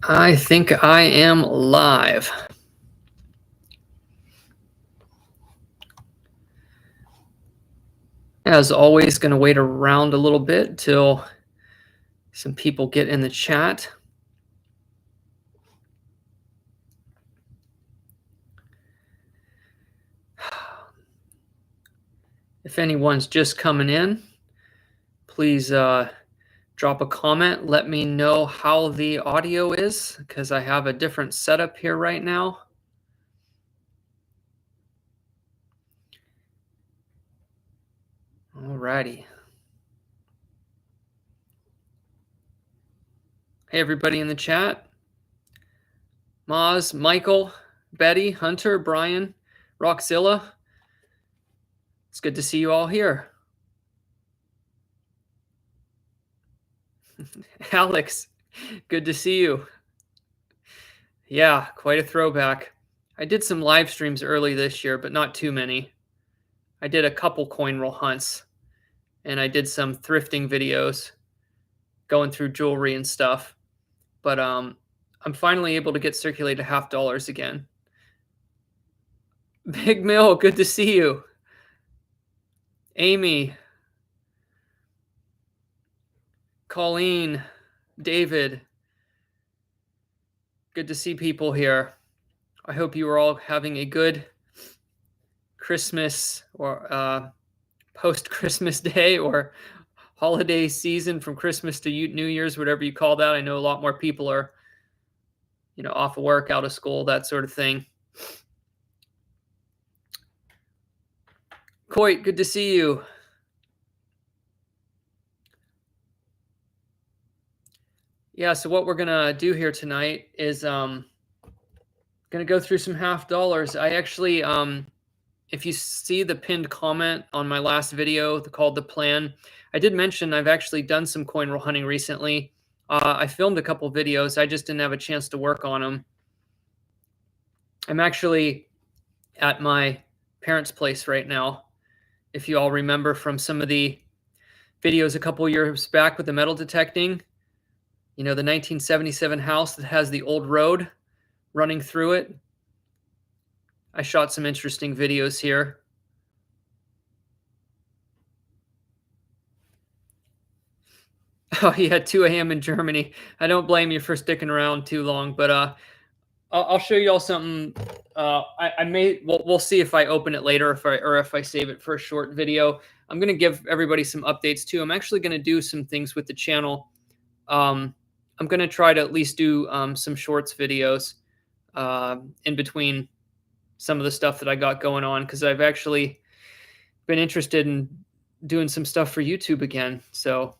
I think I am live. As always, going to wait around a little bit till some people get in the chat. If anyone's just coming in, please drop a comment. Let me know how the audio is, because I have a different setup here right now. Alrighty. Hey, everybody in the chat. Maz, Michael, Betty, Hunter, Brian, Rockzilla. It's good to see you all here. Alex, good to see you. Yeah, quite a throwback. I did some live streams early this year, but not too many. I did a couple coin roll hunts, and I did some thrifting videos, going through jewelry and stuff. But I'm finally able to get circulated $50 again. Big Mill, good to see you. Amy, Colleen, David, good to see people here. I hope you are all having a good Christmas or post-Christmas day or holiday season from Christmas to New Year's, whatever you call that. I know a lot more people are, off of work, out of school, that sort of thing. Coit, good to see you. Yeah, so what we're gonna do here tonight is gonna go through some $50. I actually, if you see the pinned comment on my last video called The Plan, I did mention I've actually done some coin roll hunting recently. I filmed a couple videos. I just didn't have a chance to work on them. I'm actually at my parents' place right now. If you all remember from some of the videos a couple years back with the metal detecting, the 1977 house that has the old road running through it. I shot some interesting videos here. Oh, yeah, 2 a.m. in Germany. I don't blame you for sticking around too long, but I'll show you all something. We'll see if I open it later, if I save it for a short video. I'm gonna give everybody some updates too. I'm actually gonna do some things with the channel. I'm gonna try to at least do some shorts videos in between some of the stuff that I got going on, because I've actually been interested in doing some stuff for YouTube again. So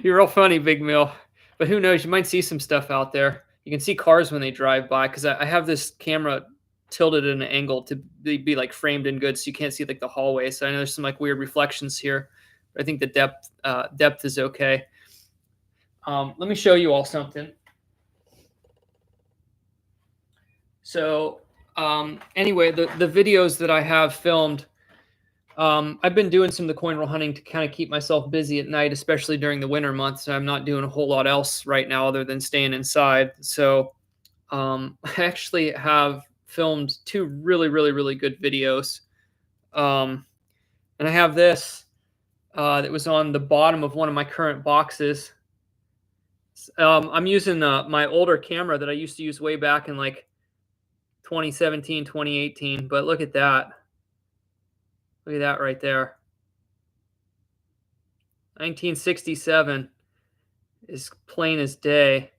you're all funny, Big Mill. But who knows? You might see some stuff out there. You can see cars when they drive by, because I have this camera tilted at an angle to be like framed in good, so you can't see like the hallway. So I know there's some like weird reflections here. But I think the depth is okay. Let me show you all something. So anyway, the videos that I have filmed, I've been doing some of the coin roll hunting to kind of keep myself busy at night, especially during the winter months. I'm not doing a whole lot else right now other than staying inside. So I actually have filmed 2 really, really, really good videos. And I have this that was on the bottom of one of my current boxes. I'm using my older camera that I used to use way back in like 2017, 2018. But look at that. Look at that right there. 1967 is plain as day.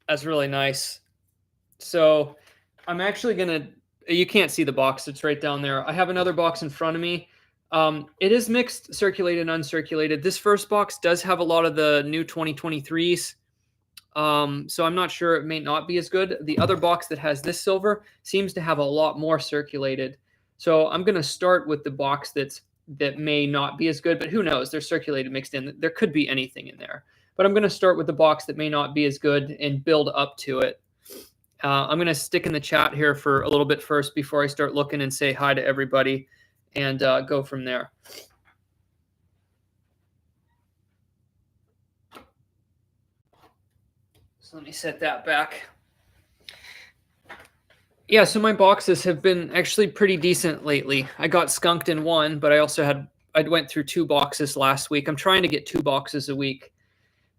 That's really nice. So I'm actually going to, you can't see the box. It's right down there. I have another box in front of me. It is mixed, circulated, uncirculated. This first box does have a lot of the new 2023s. So I'm not sure, it may not be as good. The other box that has this silver seems to have a lot more circulated. So I'm going to start with the box that may not be as good, but who knows? They're circulated, mixed in. There could be anything in there. But I'm going to start with the box that may not be as good and build up to it. I'm going to stick in the chat here for a little bit first before I start looking and say hi to everybody. and go from there. So let me set that back. Yeah, so my boxes have been actually pretty decent lately. I got skunked in one, but I went through 2 boxes last week. I'm trying to get 2 boxes a week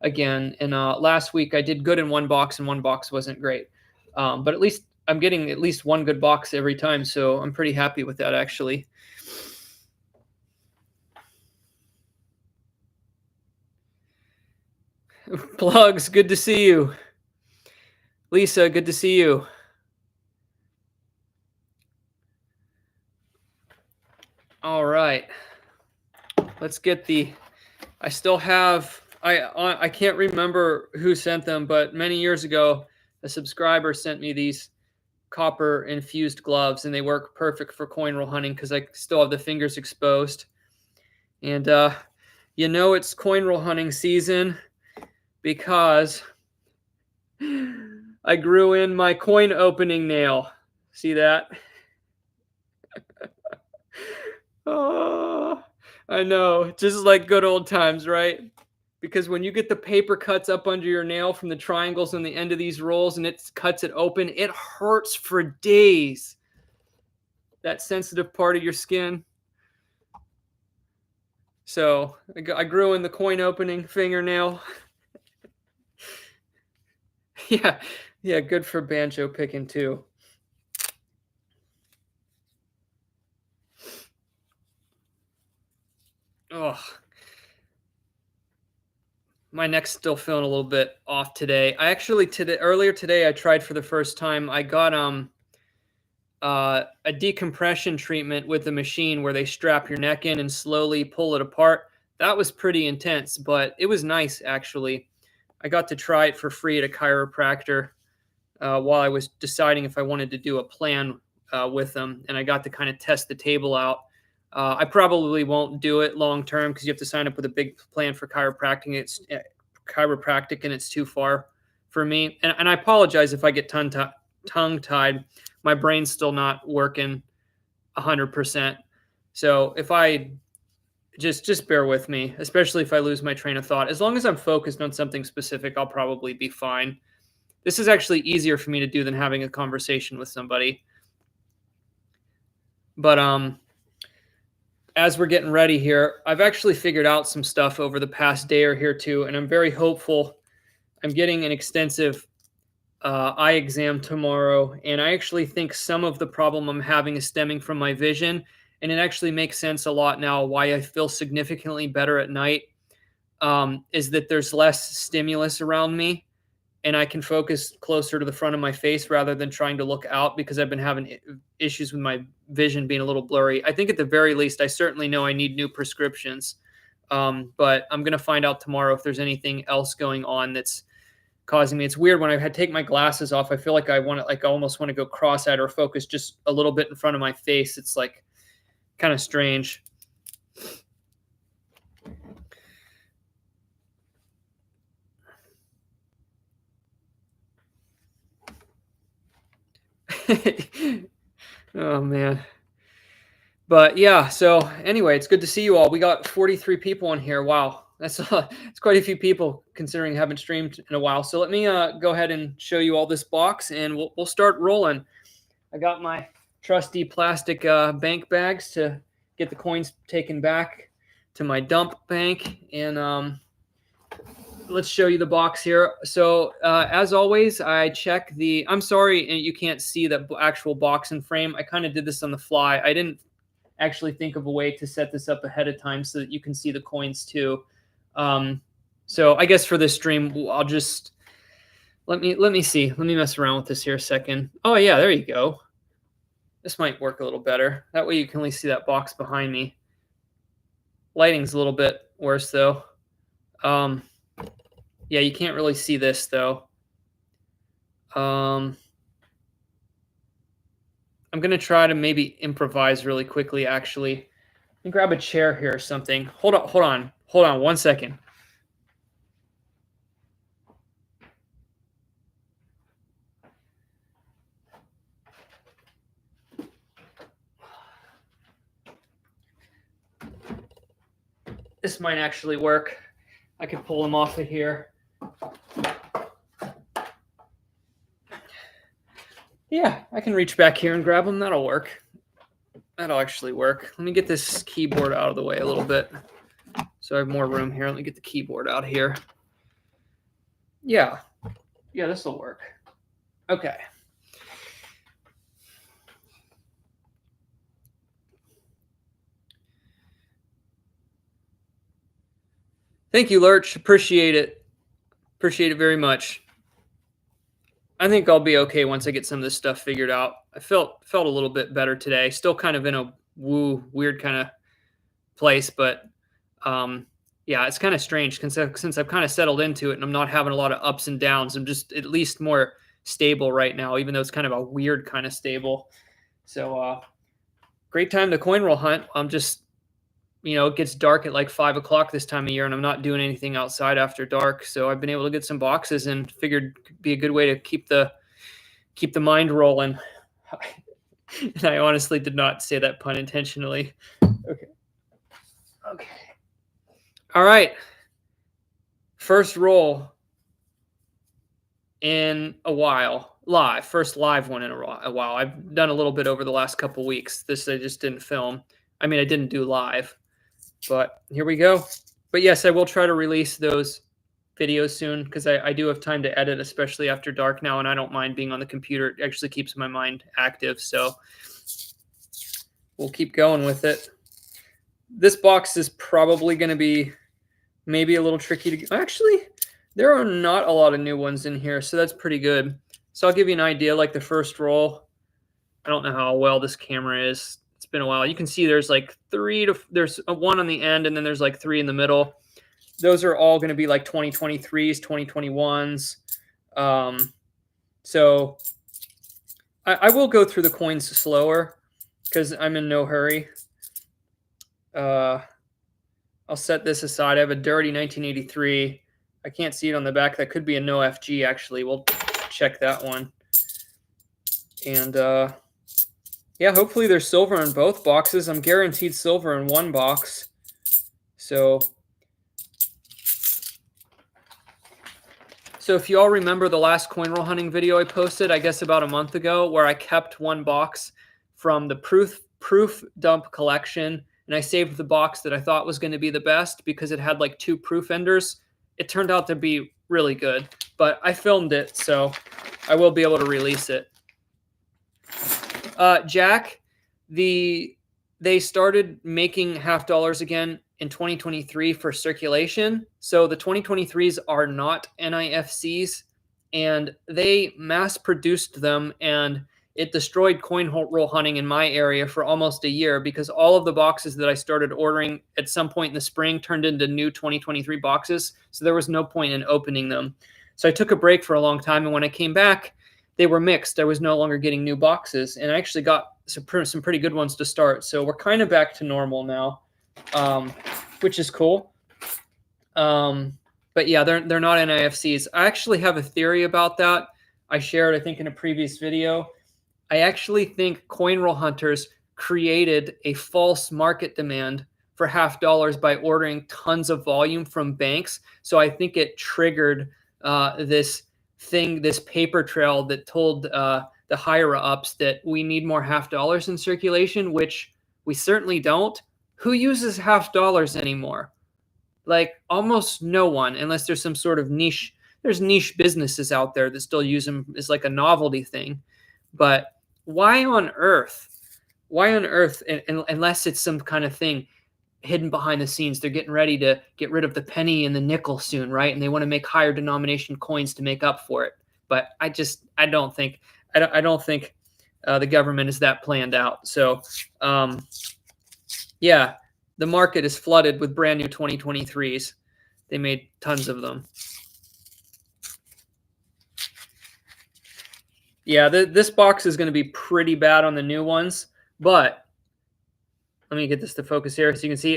again. And last week I did good in 1 box and 1 box wasn't great. But at least I'm getting at least 1 good box every time, so I'm pretty happy with that actually. Plugs, good to see you. Lisa, good to see you. All right. Let's get the I still have I can't remember who sent them, but many years ago a subscriber sent me these copper infused gloves, and they work perfect for coin roll hunting because I still have the fingers exposed. And it's coin roll hunting season because I grew in my coin opening nail. See that? Oh, I know. Just like good old times, right? Because when you get the paper cuts up under your nail from the triangles on the end of these rolls and it cuts it open, it hurts for days. That sensitive part of your skin. So I grew in the coin opening fingernail. Yeah, good for banjo picking too. Oh, my neck's still feeling a little bit off today. Earlier today I tried for the first time. I got a decompression treatment with the machine where they strap your neck in and slowly pull it apart. That was pretty intense, but it was nice actually. I got to try it for free at a chiropractor while I was deciding if I wanted to do a plan with them, and I got to kind of test the table out. I probably won't do it long term because you have to sign up with a big plan for chiropractic. And it's too far for me. And I apologize if I get tongue tied. My brain's still not working 100%. So if I just bear with me, especially if I lose my train of thought. As long as I'm focused on something specific, I'll probably be fine. This is actually easier for me to do than having a conversation with somebody. But as we're getting ready here, I've actually figured out some stuff over the past day or here too, and I'm very hopeful. I'm getting an extensive eye exam tomorrow, and I actually think some of the problem I'm having is stemming from my vision, and it actually makes sense a lot now why I feel significantly better at night. Is that there's less stimulus around me, and I can focus closer to the front of my face rather than trying to look out because I've been having issues with my vision being a little blurry. I think at the very least, I certainly know I need new prescriptions. But I'm going to find out tomorrow if there's anything else going on that's causing me. It's weird when I had to take my glasses off. I feel like I almost want to go cross-eyed or focus just a little bit in front of my face. It's like kind of strange. Oh man. But yeah, so anyway, it's good to see you all. We got 43 people in here. Wow. It's quite a few people considering I haven't streamed in a while. So let me go ahead and show you all this box and we'll start rolling. I got my trusty plastic bank bags to get the coins taken back to my dump bank, and let's show you the box here. So as always, I check the, I'm sorry you can't see the actual box and frame. I kind of did this on the fly. I didn't actually think of a way to set this up ahead of time so that you can see the coins too. So I guess for this stream, I'll just, let me see. Let me mess around with this here a second. Oh yeah, there you go. This might work a little better. That way you can only see that box behind me. Lighting's a little bit worse though. Yeah, you can't really see this though. I'm going to try to maybe improvise really quickly, actually. Let me grab a chair here or something. Hold on 1 second. This might actually work. I could pull them off of here. Yeah, I can reach back here and grab them. That'll work. That'll actually work. Let me get this keyboard out of the way a little bit so I have more room here. Let me get the keyboard out here. Yeah. Yeah, this will work. Okay. Thank you, Lurch. Appreciate it. Appreciate it very much. I think I'll be okay once I get some of this stuff figured out. I felt a little bit better today. Still kind of in a weird kind of place, but yeah, it's kind of strange since I've kind of settled into it and I'm not having a lot of ups and downs. I'm just at least more stable right now, even though it's kind of a weird kind of stable. So great time to coin roll hunt. I'm just, it gets dark at like 5 o'clock this time of year and I'm not doing anything outside after dark. So I've been able to get some boxes and figured it'd be a good way to keep the mind rolling. And I honestly did not say that pun intentionally. Okay. All right. First roll in a while. Live. First live one in a while. I've done a little bit over the last couple weeks. This I just didn't film. I mean, I didn't do live. But here we go. But yes, I will try to release those videos soon because I do have time to edit, especially after dark now, and I don't mind being on the computer. It actually keeps my mind active, so we'll keep going with it. This box is probably going to be maybe a little tricky to get. Actually, there are not a lot of new ones in here, so that's pretty good. So I'll give you an idea, like the first roll. I don't know how well this camera is. It's been a while. You can see there's like there's a 1 on the end, and then there's like 3 in the middle. Those are all going to be like 2023s, 2021s. So I will go through the coins slower because I'm in no hurry. I'll set this aside. I have a dirty 1983. I can't see it on the back. That could be a no FG, actually. We'll check that one. And yeah, hopefully there's silver in both boxes. I'm guaranteed silver in one box. So if you all remember the last coin roll hunting video I posted, I guess about a month ago, where I kept one box from the proof dump collection, and I saved the box that I thought was going to be the best because it had like 2 proof enders. It turned out to be really good, but I filmed it, so I will be able to release it. Jack, they started making $half again in 2023 for circulation. So the 2023s are not NIFCs, and they mass produced them, and it destroyed coin roll hunting in my area for almost a year because all of the boxes that I started ordering at some point in the spring turned into new 2023 boxes. So there was no point in opening them. So I took a break for a long time, and when I came back, they were mixed. I was no longer getting new boxes, and I actually got some pretty good ones to start. So we're kind of back to normal now, which is cool. But yeah, they're not NIFCs. I actually have a theory about that. I shared, I think, in a previous video. I actually think coin roll hunters created a false market demand for $half by ordering tons of volume from banks. So I think it triggered this paper trail that told the higher ups that we need more $half in circulation, which we certainly don't. Who uses $half anymore? Like almost no one, unless there's some sort of niche. There's niche businesses out there that still use them as like a novelty thing. But why on earth, unless it's some kind of thing hidden behind the scenes, they're getting ready to get rid of the penny and the nickel soon, right? And they want to make higher denomination coins to make up for it. But I don't think the government is that planned out. So yeah, the market is flooded with brand new 2023s. They made tons of them. Yeah, this box is going to be pretty bad on the new ones, but let me get this to focus here so you can see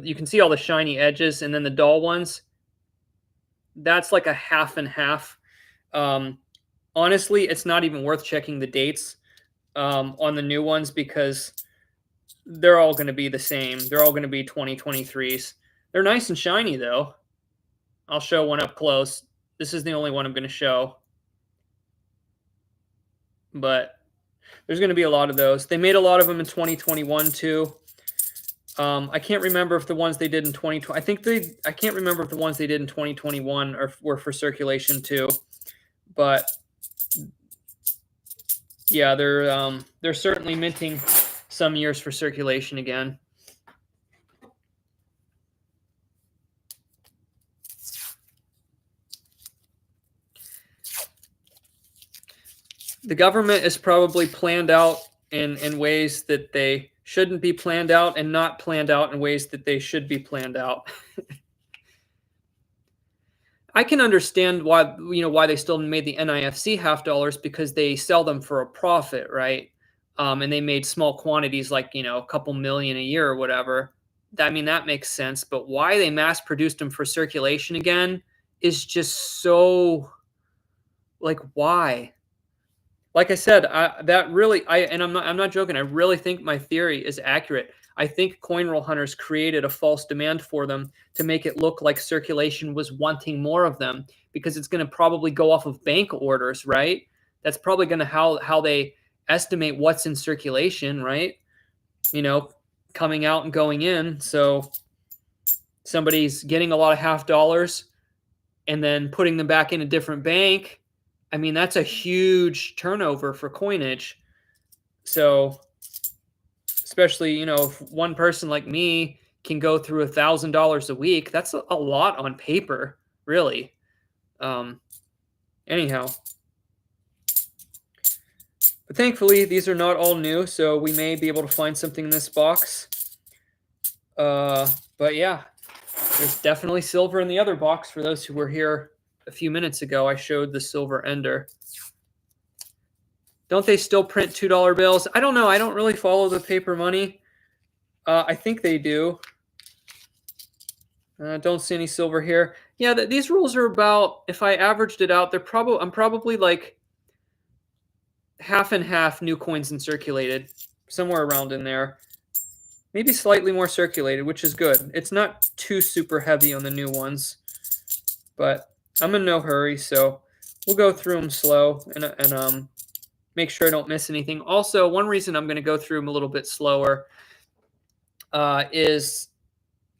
you can see all the shiny edges, and then the dull ones, that's like a half and half. Honestly, it's not even worth checking the dates on the new ones because they're all going to be the same. They're all going to be 2023s. They're nice and shiny though. I'll show one up close. This is the only one I'm going to show. But there's going to be a lot of those. They made a lot of them in 2021 too. I can't remember if the ones they did in 2020. I can't remember if the ones they did in 2021 were for circulation too. But yeah, they're certainly minting some years for circulation again. The government is probably planned out in ways that they shouldn't be planned out, and not planned out in ways that they should be planned out. I can understand why they still made the NIFC half dollars, because they sell them for a profit, right? And they made small quantities, like a couple million a year or whatever. That makes sense. But why they mass produced them for circulation again is just so, like, why? Like I said, I'm not joking. I really think my theory is accurate. I think coin roll hunters created a false demand for them to make it look like circulation was wanting more of them, because it's going to probably go off of bank orders, right? That's probably going to how they estimate what's in circulation, right? Coming out and going in. So somebody's getting a lot of half dollars and then putting them back in a different bank. That's a huge turnover for coinage. So, especially, if one person like me can go through $1,000 a week, that's a lot on paper, really. Anyhow. But thankfully, these are not all new, so we may be able to find something in this box. But yeah, there's definitely silver in the other box. For those who were here a few minutes ago, I showed the silver ender. Don't they still print $2 bills? I don't know. I don't really follow the paper money. I think they do. Don't see any silver here. Yeah, these rules are about, if I averaged it out, I'm probably like half and half new coins and circulated, somewhere around in there. Maybe slightly more circulated, which is good. It's not too super heavy on the new ones, but I'm in no hurry, so we'll go through them slow and make sure I don't miss anything. Also, one reason I'm going to go through them a little bit slower is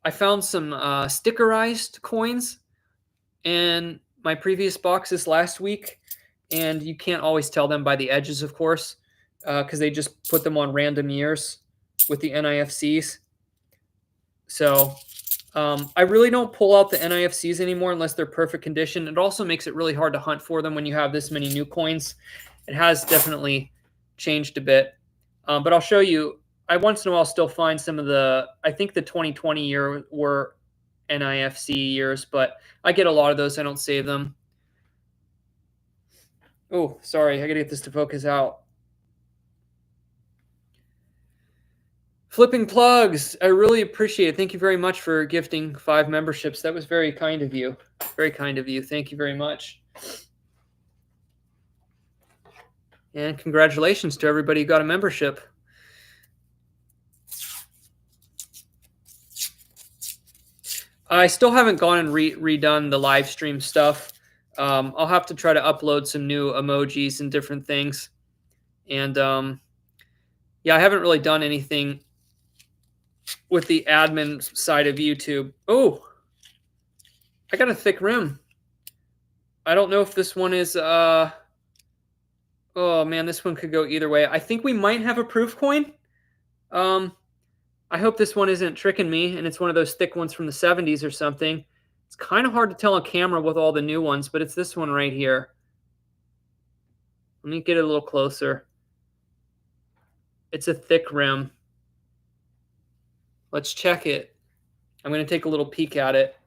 I found some stickerized coins in my previous boxes last week, and you can't always tell them by the edges, of course, because they just put them on random years with the NIFCs. So I really don't pull out the NIFCs anymore unless they're perfect condition. It also makes it really hard to hunt for them when you have this many new coins. It has definitely changed a bit. But I'll show you. I once in a while still find some of I think the 2020 year were NIFC years, but I get a lot of those. I don't save them. Oh, sorry. I got to get this to focus out. Flipping Plugs, I really appreciate it. Thank you very much for gifting 5 memberships. That was very kind of you. Very kind of you. Thank you very much. And congratulations to everybody who got a membership. I still haven't gone and redone the live stream stuff. I'll have to try to upload some new emojis and different things. And yeah, I haven't really done anything with the admin side of YouTube. Oh, I got a thick rim. I don't know if this one is oh man, this one could go either way. I think we might have a proof coin. I hope this one isn't tricking me and it's one of those thick ones from the 70s or something. It's kind of hard to tell on camera with all the new ones, but it's this one right here. Let me get it a little closer. It's a thick rim. Let's check it. I'm going to take a little peek at it.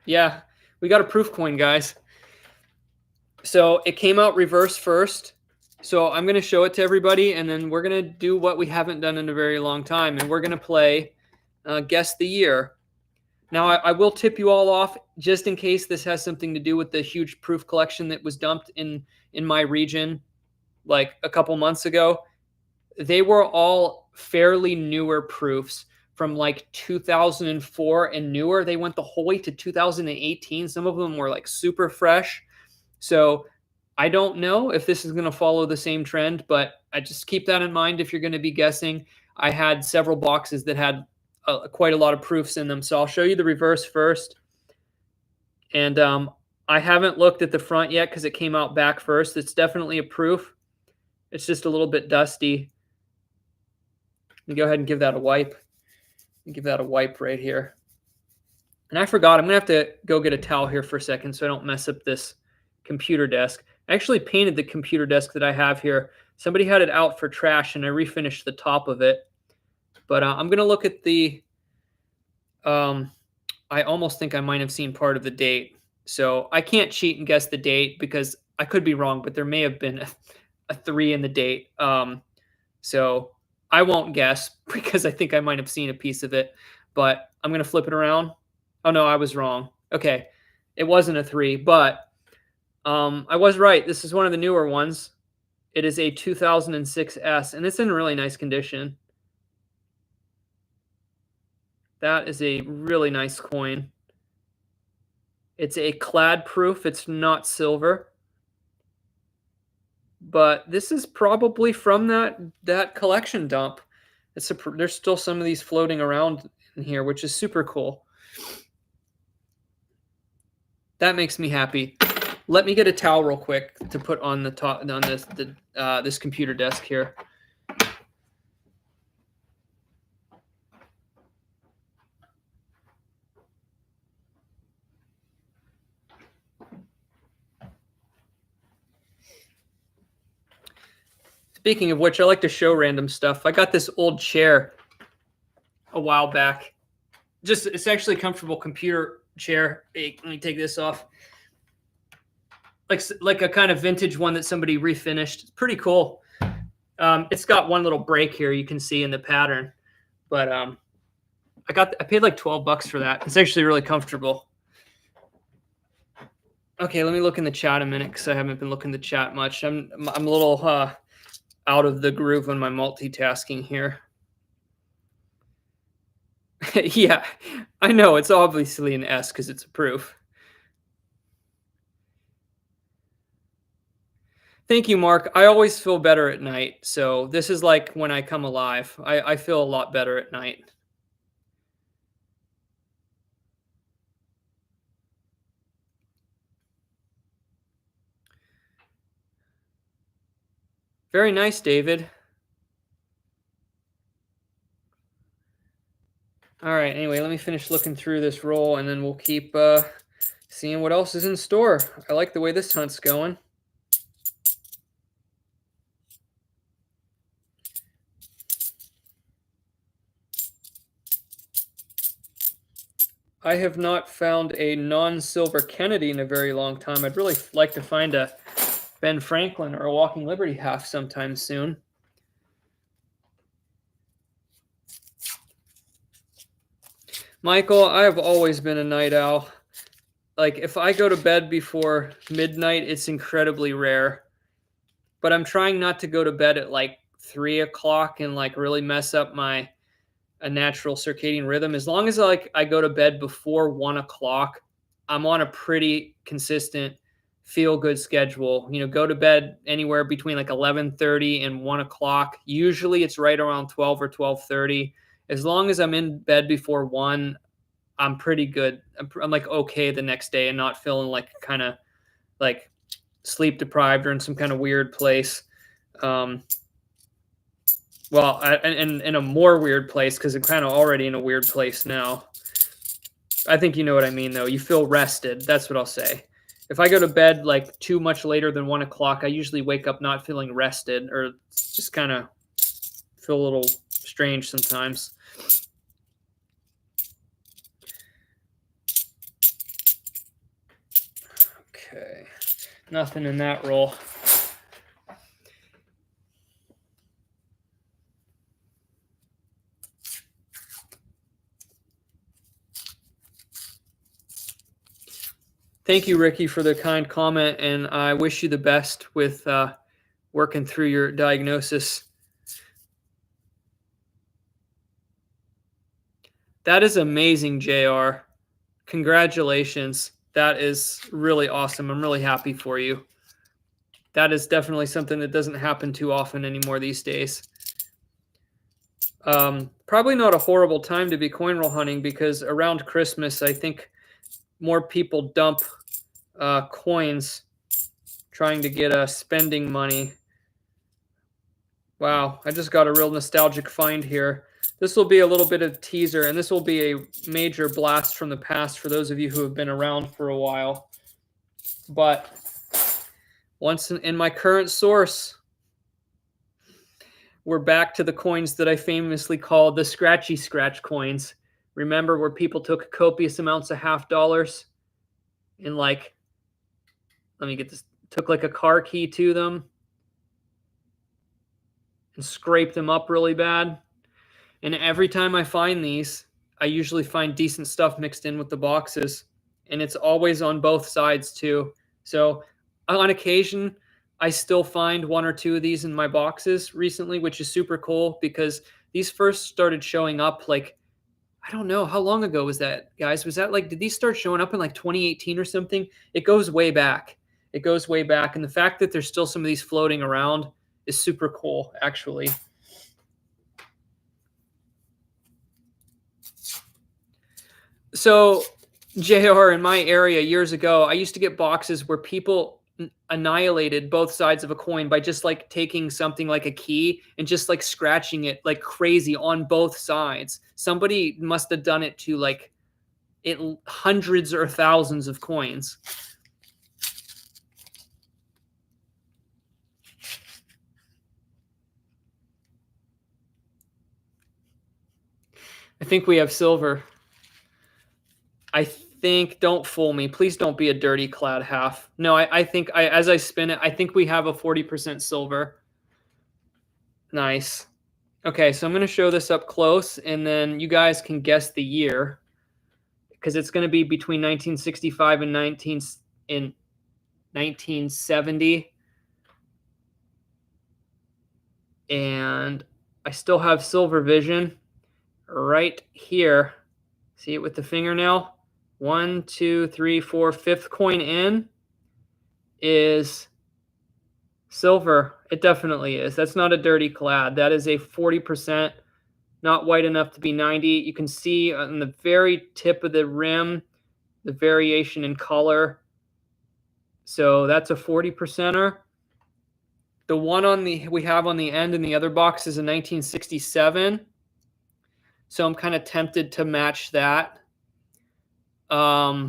Yeah, we got a proof coin, guys. So it came out reverse first. So I'm going to show it to everybody, and then we're going to do what we haven't done in a very long time, and we're going to play Guess the Year. Now, I will tip you all off, just in case this has something to do with the huge proof collection that was dumped in my region like a couple months ago. They were all fairly newer proofs from like 2004 and newer. They went the whole way to 2018. Some of them were like super fresh. So I don't know if this is going to follow the same trend, but I just keep that in mind if you're going to be guessing. I had several boxes that had quite a lot of proofs in them. So I'll show you the reverse first. And I haven't looked at the front yet because it came out back first. It's definitely a proof. It's just a little bit dusty. Let me go ahead and give that a wipe. Give that a wipe right here. And I forgot, I'm going to have to go get a towel here for a second so I don't mess up this computer desk. I actually painted the computer desk that I have here. Somebody had it out for trash and I refinished the top of it. But I'm going to look at the, I almost think I might have seen part of the date. So I can't cheat and guess the date because I could be wrong, but there may have been a 3 in the date. So I won't guess because I think I might have seen a piece of it, but I'm going to flip it around. Oh no, I was wrong. Okay. It wasn't a 3, but I was right. This is one of the newer ones. It is a 2006 S and it's in really nice condition. That is a really nice coin. It's a clad proof. It's not silver. But this is probably from that collection dump. There's still some of these floating around in here, which is super cool. That makes me happy. Let me get a towel real quick to put on the top on this computer desk here. Speaking of which, I like to show random stuff. I got this old chair a while back. It's actually a comfortable computer chair. Hey, let me take this off. Like a kind of vintage one that somebody refinished. It's pretty cool. It's got one little break here you can see in the pattern, but I paid like $12 for that. It's actually really comfortable. Okay, let me look in the chat a minute because I haven't been looking at the chat much. I'm a little out of the groove on my multitasking here. Yeah, I know it's obviously an S because it's a proof. Thank you, Mark. I always feel better at night. So this is like when I come alive. I feel a lot better at night. Very nice, David. All right. Anyway, let me finish looking through this roll and then we'll keep seeing what else is in store. I like the way this hunt's going. I have not found a non-silver Kennedy in a very long time. I'd really like to find a Ben Franklin or a Walking Liberty half sometime soon. Michael, I have always been a night owl. Like if I go to bed before midnight, it's incredibly rare. But I'm trying not to go to bed at like 3 o'clock and like really mess up a natural circadian rhythm. As long as I go to bed before 1 o'clock, I'm on a pretty consistent feel good schedule. You know, go to bed anywhere between like 11:30 and 1 o'clock. Usually it's right around 12 or 12:30. As long as I'm in bed before 1, I'm pretty good. I'm like okay the next day and not feeling like kind of like sleep deprived or in some kind of weird place. Well, and in a more weird place because I'm kind of already in a weird place now. I think you know what I mean, though. You feel rested. That's what I'll say. If I go to bed like too much later than 1 o'clock, I usually wake up not feeling rested or just kind of feel a little strange sometimes. Okay. Nothing in that roll. Thank you, Ricky, for the kind comment, and I wish you the best with working through your diagnosis. That is amazing, JR. Congratulations. That is really awesome. I'm really happy for you. That is definitely something that doesn't happen too often anymore these days. Probably not a horrible time to be coin roll hunting, because around Christmas, I think more people dump coins trying to get spending money. Wow, I just got a real nostalgic find here. This will be a little bit of teaser, and this will be a major blast from the past for those of you who have been around for a while. But once in my current source, we're back to the coins that I famously called the scratchy scratch coins. Remember, where people took copious amounts of $50 and, like, let me get this, took like a car key to them and scraped them up really bad. And every time I find these, I usually find decent stuff mixed in with the boxes. And it's always on both sides too. So on occasion, I still find one or two of these in my boxes recently, which is super cool, because these first started showing up, like, I don't know, how long ago was that, guys? Was that like, did these start showing up in like 2018 or something? It goes way back. It goes way back. And the fact that there's still some of these floating around is super cool, actually. So, JR, in my area years ago, I used to get boxes where people annihilated both sides of a coin by just like taking something like a key and just like scratching it like crazy on both sides. Somebody must have done it to like hundreds or thousands of coins. I think we have silver. I think, don't fool me. Please don't be a dirty clad half. No, I think as I spin it, I think we have a 40% silver. Nice. Okay, so I'm going to show this up close, and then you guys can guess the year, because it's going to be between 1965 and 1970. And I still have silver vision right here. See it with the fingernail? 1, 2, 3, 4. Fifth coin in is silver. It definitely is. That's not a dirty clad. That is a 40%, not white enough to be 90. You can see on the very tip of the rim the variation in color. So that's a 40%er. The one we have on the end in the other box is a 1967. So I'm kind of tempted to match that. I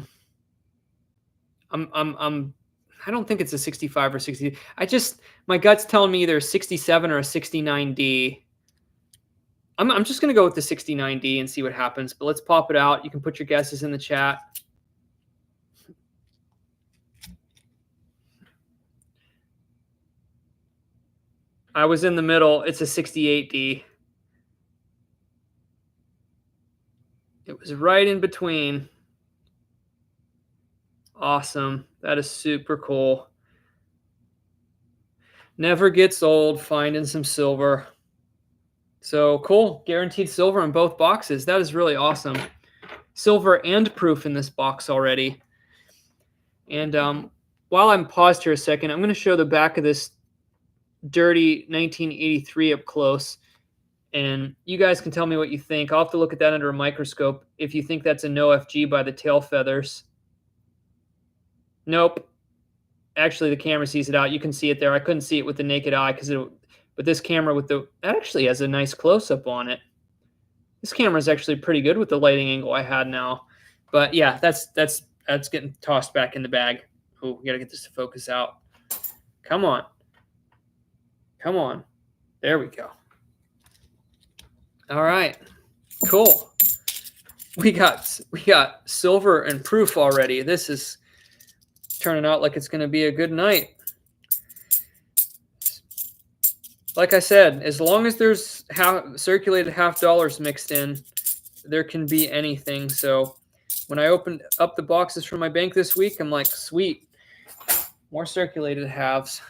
don't think it's a 65 or 60. My gut's telling me either a 67 or a 69D. I'm just going to go with the 69D and see what happens, but let's pop it out. You can put your guesses in the chat. I was in the middle. It's a 68D. It was right in between. Awesome. That is super cool. Never gets old finding some silver. So cool. Guaranteed silver in both boxes. That is really awesome. Silver and proof in this box already. And while I'm paused here a second, I'm going to show the back of this dirty 1983 up close. And you guys can tell me what you think. I'll have to look at that under a microscope if you think that's a no FG by the tail feathers. Nope. Actually, the camera sees it out. You can see it there. I couldn't see it with the naked eye but this camera that actually has a nice close-up on it. This camera is actually pretty good with the lighting angle I had now. But yeah, that's getting tossed back in the bag. Oh, we got to get this to focus out. Come on. Come on. There we go. All right. Cool. We got silver and proof already. This is turning out like it's going to be a good night. Like I said, as long as there's circulated $50 mixed in, there can be anything. So when I opened up the boxes from my bank this week, I'm like, sweet, more circulated halves.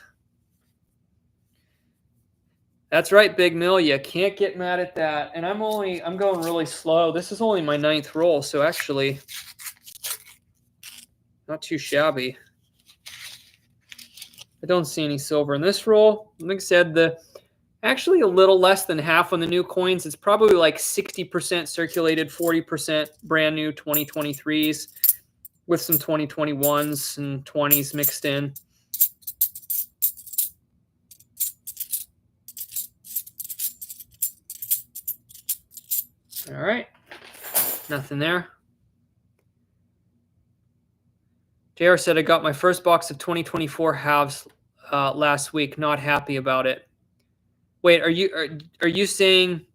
That's right, Big Mill. You can't get mad at that. And I'm going really slow. This is only my 9th roll, so actually not too shabby. I don't see any silver in this roll. Like I said, actually a little less than half on the new coins. It's probably like 60% circulated, 40% brand new 2023s with some 2021s and 20s mixed in. All right, nothing there. JR said, I got my first box of 2024 halves last week. Not happy about it. Wait, are you saying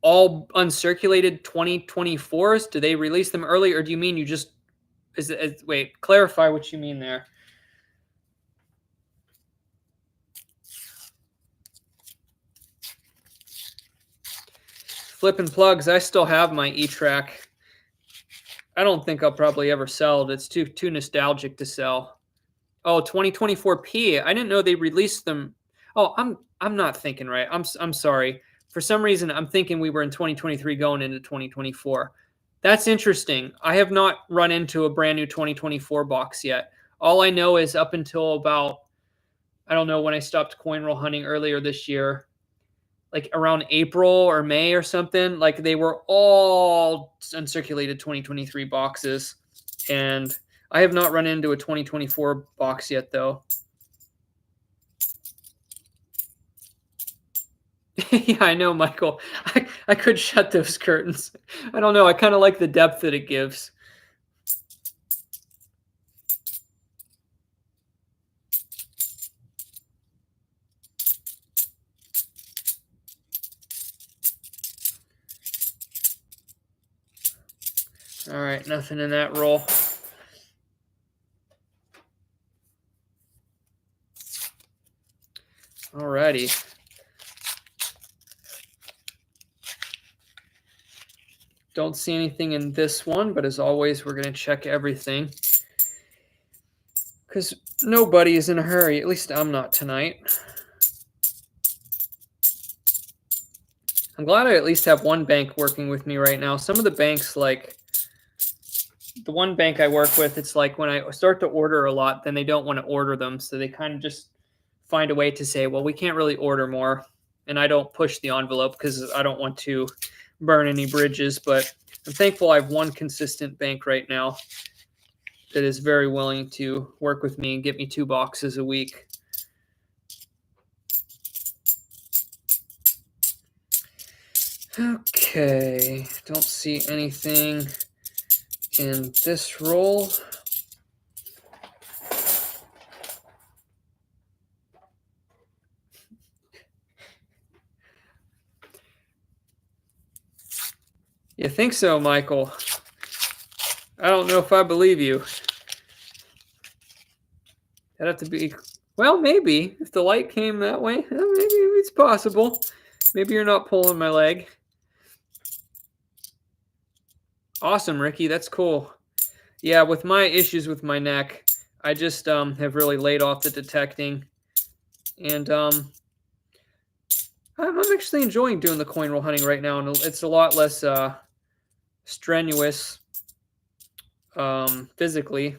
all uncirculated 2024s? Do they release them early, or do you mean you just wait, clarify what you mean there. Flipping plugs, I still have my E-Track. I don't think I'll probably ever sell it. It's too nostalgic to sell. Oh, 2024P. I didn't know they released them. Oh, I'm not thinking right. I'm sorry. For some reason, I'm thinking we were in 2023 going into 2024. That's interesting. I have not run into a brand new 2024 box yet. All I know is up until about, I don't know, when I stopped coin roll hunting earlier this year, like around April or May or something, like they were all uncirculated 2023 boxes. And I have not run into a 2024 box yet, though. Yeah, I know, Michael. I could shut those curtains. I don't know. I kind of like the depth that it gives. All right, nothing in that roll. All righty. Don't see anything in this one, but as always, we're going to check everything. Because nobody is in a hurry. At least I'm not tonight. I'm glad I at least have one bank working with me right now. Some of the banks, like the one bank I work with, it's like when I start to order a lot, then they don't want to order them. So they kind of just find a way to say, well, we can't really order more. And I don't push the envelope because I don't want to burn any bridges. But I'm thankful I have one consistent bank right now that is very willing to work with me and get me 2 boxes a week. Okay, don't see anything in this roll. You think so, Michael? I don't know if I believe you. That'd have to be, well, maybe. If the light came that way, maybe it's possible. Maybe you're not pulling my leg. Awesome, Ricky. That's cool. Yeah, with my issues with my neck, I just have really laid off the detecting. And I'm actually enjoying doing the coin roll hunting right now. And it's a lot less strenuous physically.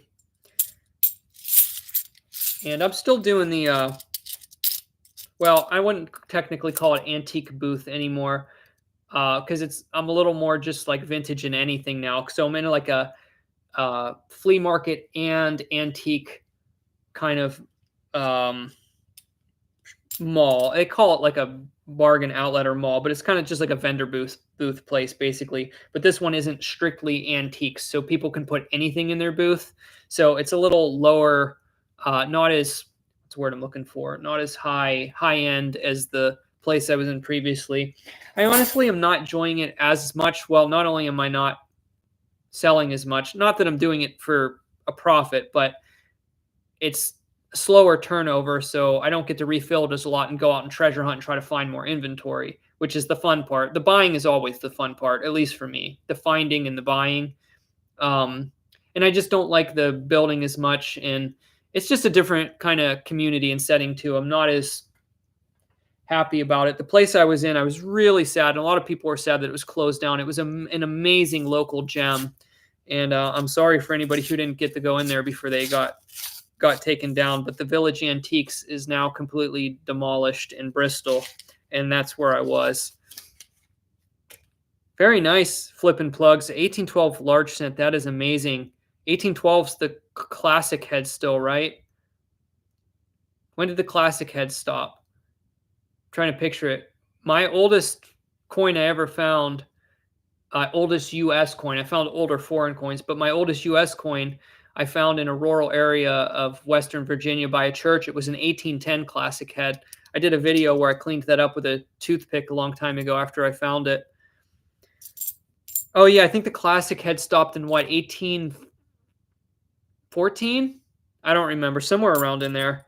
And I'm still doing the, well, I wouldn't technically call it antique booth anymore. Because I'm a little more just like vintage in anything now. So I'm in like a flea market and antique kind of mall. They call it like a bargain outlet or mall, but it's kind of just like a vendor booth place basically. But this one isn't strictly antiques, so people can put anything in their booth. So it's a little lower, not as, what's the word I'm looking for? Not as high end as the place I was in previously. I honestly am not enjoying it as much. Well, not only am I not selling as much, not that I'm doing it for a profit, but it's slower turnover, so I don't get to refill it as a lot and go out and treasure hunt and try to find more inventory, which is the fun part. The buying is always the fun part, at least for me, the finding and the buying. And I just don't like the building as much, and it's just a different kind of community and setting too. I'm not as happy about it. The place I was in, I was really sad, and a lot of people were sad that it was closed down. It was an amazing local gem, and I'm sorry for anybody who didn't get to go in there before they got taken down. But the Village Antiques is now completely demolished in Bristol, and that's where I was. Very nice flipping plugs. 1812 large cent. That is amazing. 1812's the classic head still, right? When did the classic head stop? I'm trying to picture it. My oldest coin I ever found, oldest U.S. coin. I found older foreign coins, but my oldest U.S. coin I found in a rural area of Western Virginia by a church. It was an 1810 classic head. I did a video where I cleaned that up with a toothpick a long time ago after I found it. Oh, yeah, I think the classic head stopped in, what, 1814? I don't remember. Somewhere around in there.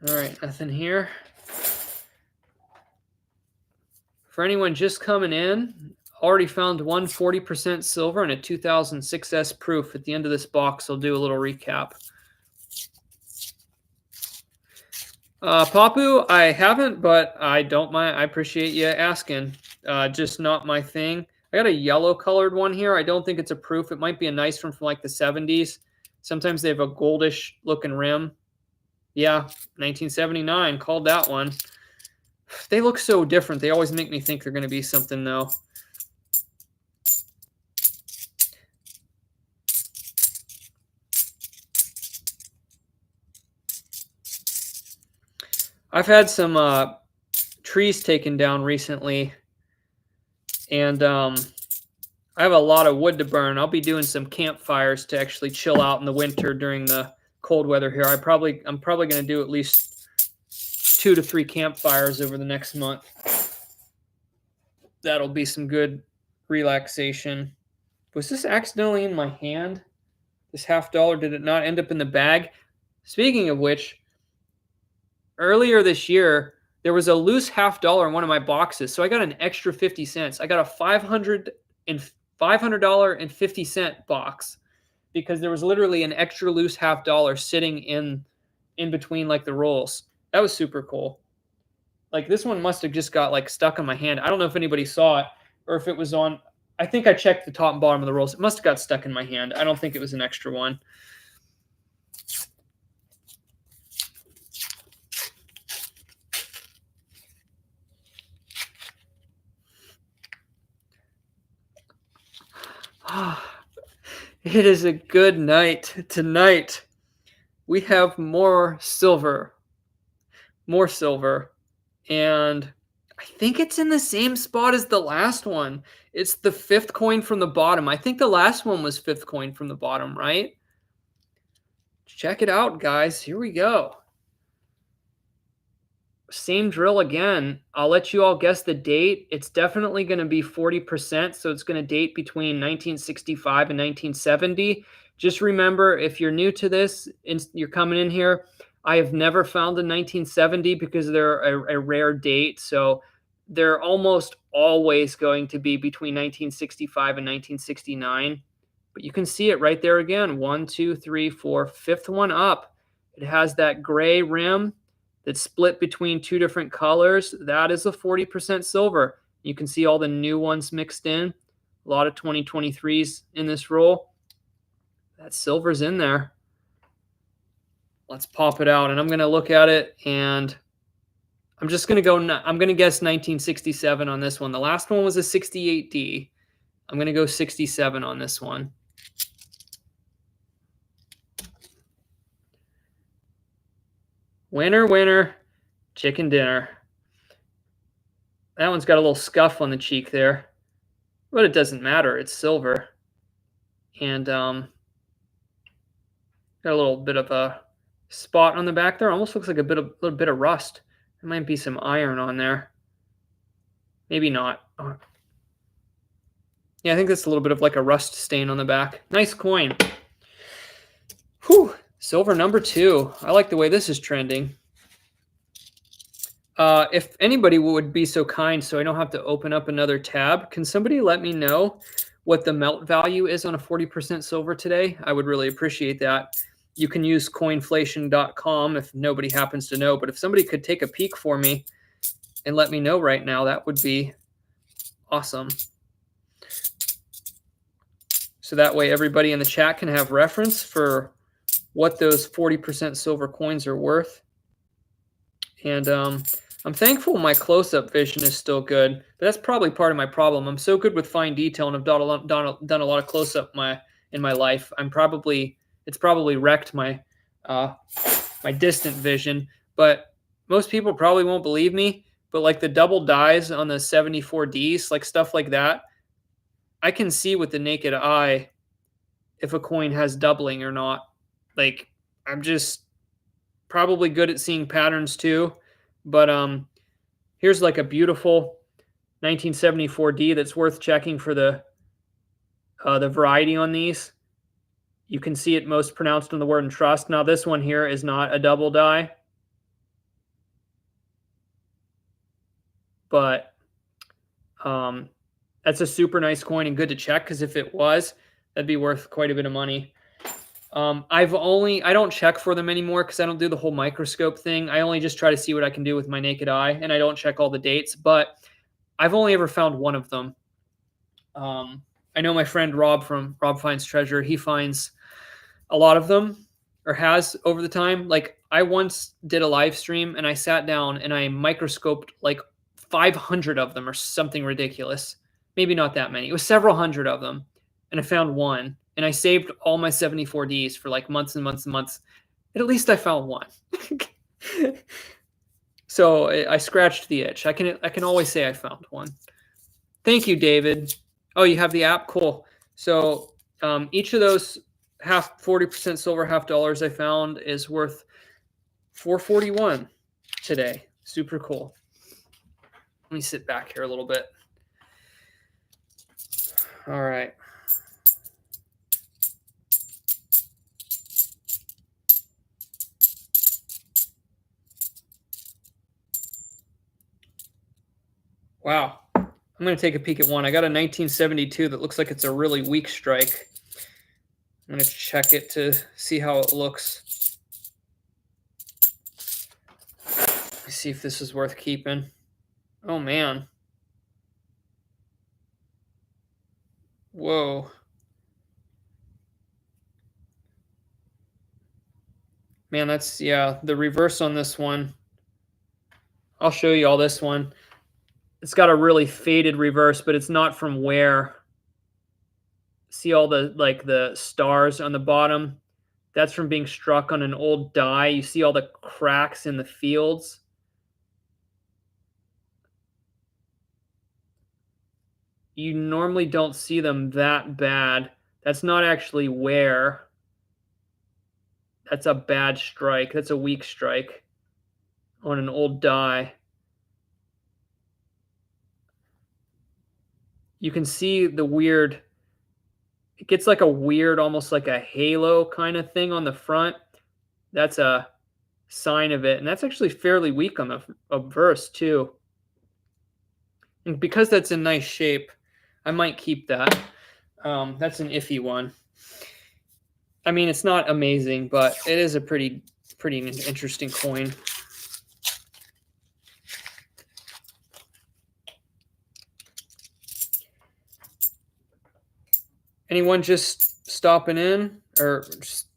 All right, nothing here. For anyone just coming in, already found 140% silver and a 2006S proof. At the end of this box, I'll do a little recap. Papu, I haven't, but I don't mind. I appreciate you asking. Just not my thing. I got a yellow colored one here. I don't think it's a proof. It might be a nice one from like the 70s. Sometimes they have a goldish looking rim. Yeah, 1979. Called that one. They look so different. They always make me think they're going to be something, though. I've had some trees taken down recently, and I have a lot of wood to burn. I'll be doing some campfires to actually chill out in the winter during the cold weather here. I'm probably going to do at least 2 to 3 campfires over the next month. That'll be some good relaxation. Was this accidentally in my hand? This $50, did it not end up in the bag? Speaking of which, earlier this year, there was a loose $50 in one of my boxes, so I got an extra 50 cents. I got a $500.50 box because there was literally an extra loose $50 sitting in between like the rolls. That was super cool. Like this one must have just got like stuck in my hand. I don't know if anybody saw it or if it was on. I think I checked the top and bottom of the rolls. It must have got stuck in my hand. I don't think it was an extra one. It is a good night. Tonight, we have more silver. More silver. And I think it's in the same spot as the last one. It's the 5th coin from the bottom. I think the last one was 5th coin from the bottom, right? Check it out, guys. Here we go. Same drill again. I'll let you all guess the date. It's definitely going to be 40%, so it's going to date between 1965 and 1970. Just remember, if you're new to this and you're coming in here, I have never found a 1970 because they're a rare date, so they're almost always going to be between 1965 and 1969. But you can see it right there again. 1, 2, 3, 4, 5th one up. It has that gray rim that's split between 2 different colors. That is a 40% silver. You can see all the new ones mixed in. A lot of 2023s in this roll. That silver's in there. Let's pop it out, and I'm going to look at it, and I'm just going to go, I'm going to guess 1967 on this one. The last one was a 68D. I'm going to go 67 on this one. Winner, winner, chicken dinner. That one's got a little scuff on the cheek there, but it doesn't matter. It's silver. And got a little bit of a spot on the back there. Almost looks like a little bit of rust. There might be some iron on there. Maybe not. Yeah, I think that's a little bit of like a rust stain on the back. Nice coin. Whew. Silver number 2. I like the way this is trending. If anybody would be so kind, so I don't have to open up another tab, can somebody let me know what the melt value is on a 40% silver today? I would really appreciate that. You can use coinflation.com if nobody happens to know, but if somebody could take a peek for me and let me know right now, that would be awesome. So that way everybody in the chat can have reference for what those 40% silver coins are worth. And I'm thankful my close-up vision is still good, but that's probably part of my problem. I'm so good with fine detail and have done a lot of close-up in my life. It's probably wrecked my my distant vision, but most people probably won't believe me. But like the double dies on the 74Ds, like stuff like that, I can see with the naked eye if a coin has doubling or not. Like I'm just probably good at seeing patterns too. But here's like a beautiful 1974D that's worth checking for the variety on these. You can see it most pronounced in the word entrust. Now this one here is not a double die, but that's a super nice coin and good to check, because if it was, that'd be worth quite a bit of money. I don't check for them anymore because I don't do the whole microscope thing. I only just try to see what I can do with my naked eye, and I don't check all the dates, but I've only ever found one of them. I know my friend Rob from Rob Finds Treasure, he finds a lot of them, or has over the time. Like I once did a live stream and I sat down and I microscoped like 500 of them or something ridiculous. Maybe not that many. It was several hundred of them. And I found one. And I saved all my 74Ds for like months and months and months. And at least I found one. So I scratched the itch. I can always say I found one. Thank you, David. Oh, you have the app? Cool. So each of those 40% silver half dollars I found is worth $441 today. Super cool. Let me sit back here a little bit. All right. Wow. I'm going to take a peek at one. I got a 1972 that looks like it's a really weak strike. I'm going to check it to see how it looks. Let's see if this is worth keeping. Oh, man. Whoa. Man, that's, yeah, the reverse on this one. I'll show you all this one. It's got a really faded reverse, but it's not from wear. See all the stars on the bottom? That's from being struck on an old die. You see all the cracks in the fields. You normally don't see them that bad. That's not actually wear. That's a bad strike. That's a weak strike on an old die. You can see the weird, it gets like a weird, almost like a halo kind of thing on the front. That's a sign of it. And that's actually fairly weak on the obverse too. And because that's in nice shape, I might keep that. That's an iffy one. I mean, it's not amazing, but it is a pretty interesting coin. Anyone just stopping in, or just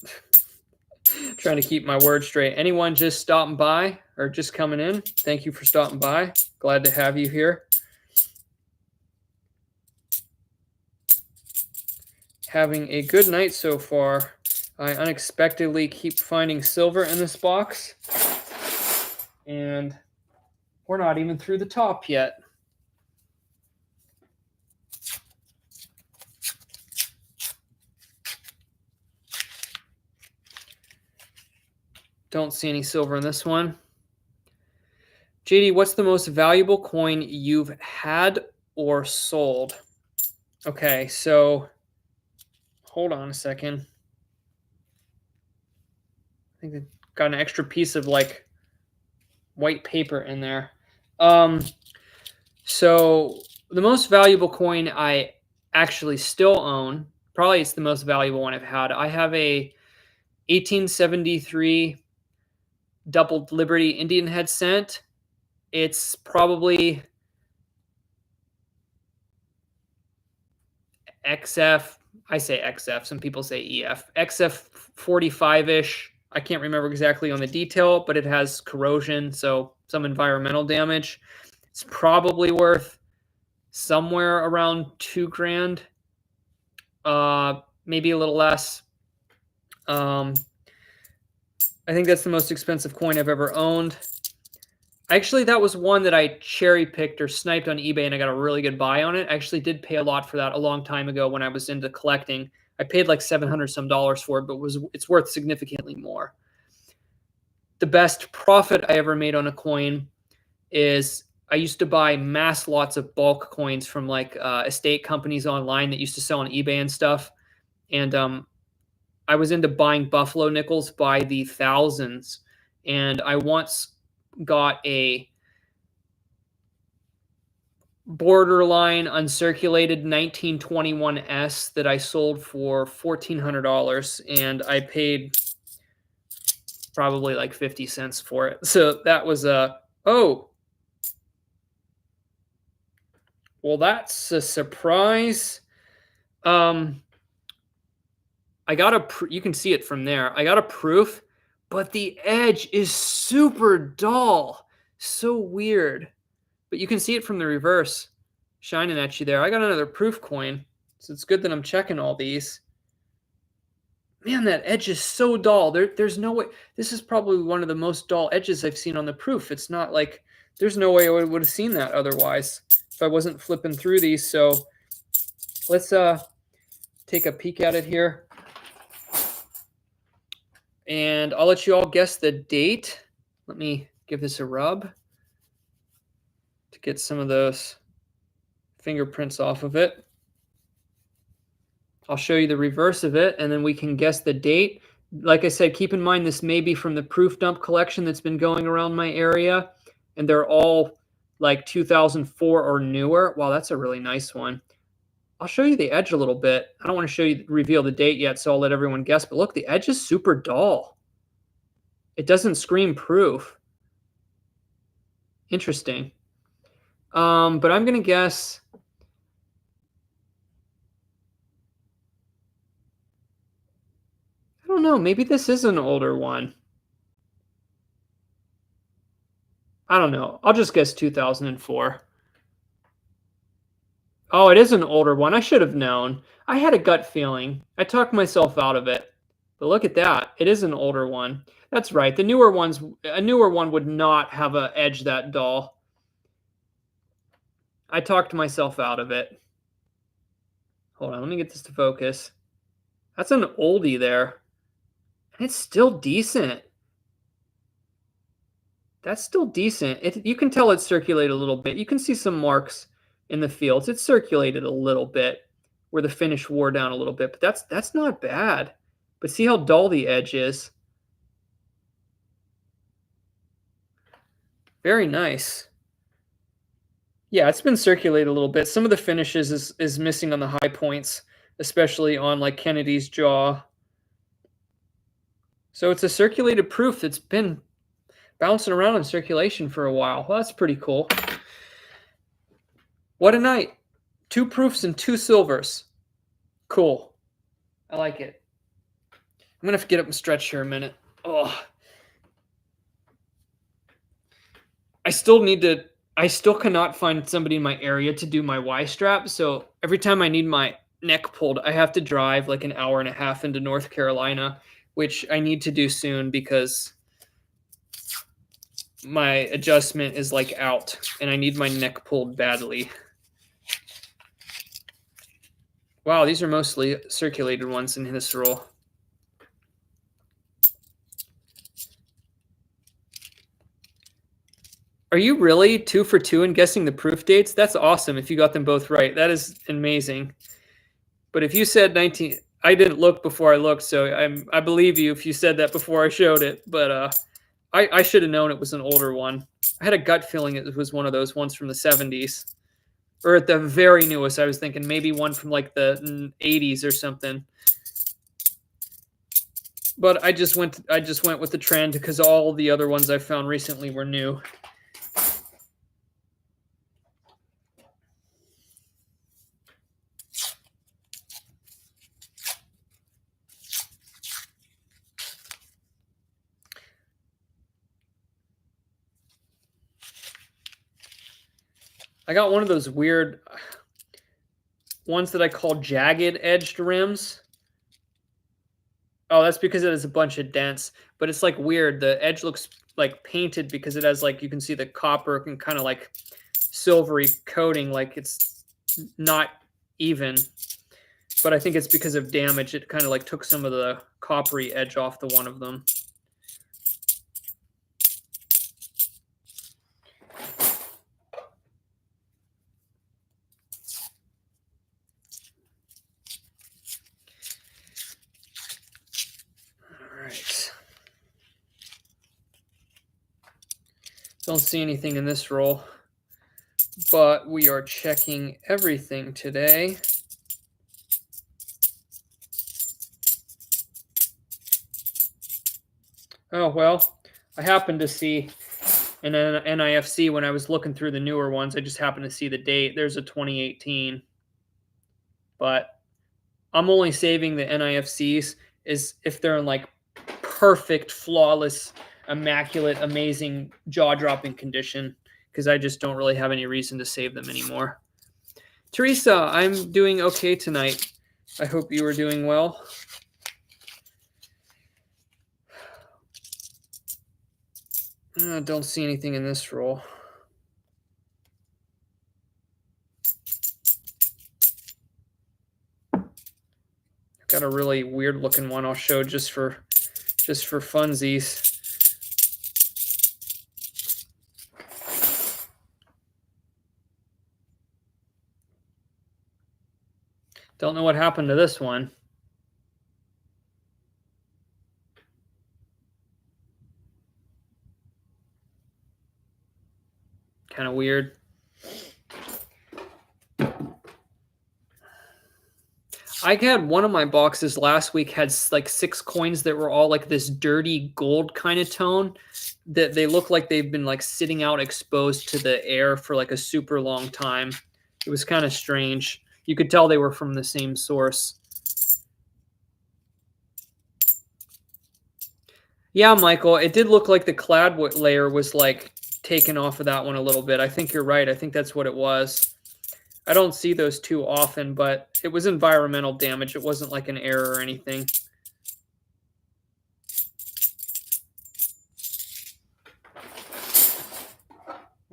trying to keep my words straight? Anyone just stopping by or just coming in? Thank you for stopping by. Glad to have you here. Having a good night so far. I unexpectedly keep finding silver in this box, and we're not even through the top yet. Don't see any silver in this one. JD, what's the most valuable coin you've had or sold? Okay, so hold on a second. I think I got an extra piece of like white paper in there. So the most valuable coin I actually still own, probably it's the most valuable one I've had. I have a 1873 doubled Liberty Indian head cent. It's probably XF. I say XF. Some people say EF. XF 45-ish. I can't remember exactly on the detail, but it has corrosion, so some environmental damage. It's probably worth somewhere around $2,000, maybe a little less. I think that's the most expensive coin I've ever owned. Actually, that was one that I cherry picked or sniped on eBay, and I got a really good buy on it. I actually did pay a lot for that a long time ago when I was into collecting. I paid like $700 some for it, but it's worth significantly more. The best profit I ever made on a coin is I used to buy mass lots of bulk coins from like estate companies online that used to sell on eBay and stuff. And I was into buying buffalo nickels by the thousands. And I once got a borderline uncirculated 1921S that I sold for $1,400, and I paid probably like 50 cents for it. So that was oh, well, that's a surprise. I got you can see it from there. I got a proof, but the edge is super dull. So weird. But you can see it from the reverse shining at you there. I got another proof coin, so it's good that I'm checking all these. Man, that edge is so dull. There's no way. This is probably one of the most dull edges I've seen on the proof. It's not like there's no way I would have seen that otherwise if I wasn't flipping through these. So let's take a peek at it here. And I'll let you all guess the date. Let me give this a rub to get some of those fingerprints off of it. I'll show you the reverse of it, and then we can guess the date. Like I said, keep in mind this may be from the proof dump collection that's been going around my area, and they're all like 2004 or newer. Wow, that's a really nice one. I'll show you the edge a little bit. I don't want to reveal the date yet, so I'll let everyone guess. But look, the edge is super dull. It doesn't scream proof. Interesting. But I'm going to guess... I don't know. Maybe this is an older one. I don't know. I'll just guess 2004. Oh, it is an older one. I should have known. I had a gut feeling. I talked myself out of it. But look at that. It is an older one. That's right. A newer one would not have an edge that dull. I talked myself out of it. Hold on. Let me get this to focus. That's an oldie there. And it's still decent. That's still decent. You can tell it's circulated a little bit. You can see some marks in the fields. It's circulated a little bit where the finish wore down a little bit, but that's not bad. But see how dull the edge is. Very nice. Yeah, it's been circulated a little bit. Some of the finishes is missing on the high points, especially on like Kennedy's jaw. So it's a circulated proof that's been bouncing around in circulation for a while. Well, that's pretty cool. What a night. 2 proofs and 2 silvers. Cool. I like it. I'm going to have to get up and stretch here a minute. Oh. I still cannot find somebody in my area to do my Y-strap. So every time I need my neck pulled, I have to drive like an hour and a half into North Carolina, which I need to do soon because my adjustment is like out and I need my neck pulled badly. Wow, these are mostly circulated ones in this roll. Are you really 2 for 2 in guessing the proof dates? That's awesome if you got them both right. That is amazing. But if you said 19, I didn't look before I looked, so I believe you if you said that before I showed it. But I should have known it was an older one. I had a gut feeling it was one of those ones from the 70s. Or at the very newest, I was thinking maybe one from like the 80s or something. But I just went with the trend because all the other ones I found recently were new. I got one of those weird ones that I call jagged edged rims. Oh, that's because it has a bunch of dents, but it's like weird. The edge looks like painted because it has like, you can see the copper and kind of like silvery coating, like it's not even. But I think it's because of damage. It kind of like took some of the coppery edge off the one of them. Don't see anything in this roll, but we are checking everything today. Oh, well, I happened to see in an NIFC when I was looking through the newer ones, I just happened to see the date. There's a 2018, but I'm only saving the NIFCs is if they're in like perfect, flawless, immaculate, amazing, jaw-dropping condition, because I just don't really have any reason to save them anymore. Teresa, I'm doing okay tonight. I hope you are doing well. Don't see anything in this roll. Got a really weird looking one I'll show just for funsies. Don't know what happened to this one. Kind of weird. I had one of my boxes last week had like 6 coins that were all like this dirty gold kind of tone, that they look like they've been like sitting out exposed to the air for like a super long time. It was kind of strange. You could tell they were from the same source. Yeah, Michael, it did look like the clad layer was like taken off of that one a little bit. I think you're right. I think that's what it was. I don't see those too often, but it was environmental damage. It wasn't like an error or anything.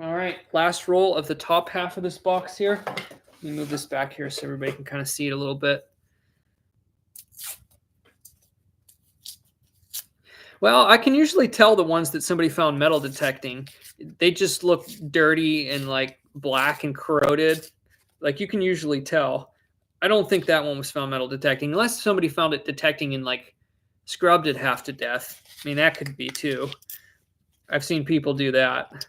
All right, last roll of the top half of this box here. Let me move this back here so everybody can kind of see it a little bit. Well, I can usually tell the ones that somebody found metal detecting. They just look dirty and like black and corroded. Like you can usually tell. I don't think that one was found metal detecting, unless somebody found it detecting and like scrubbed it half to death. I mean, that could be too. I've seen people do that.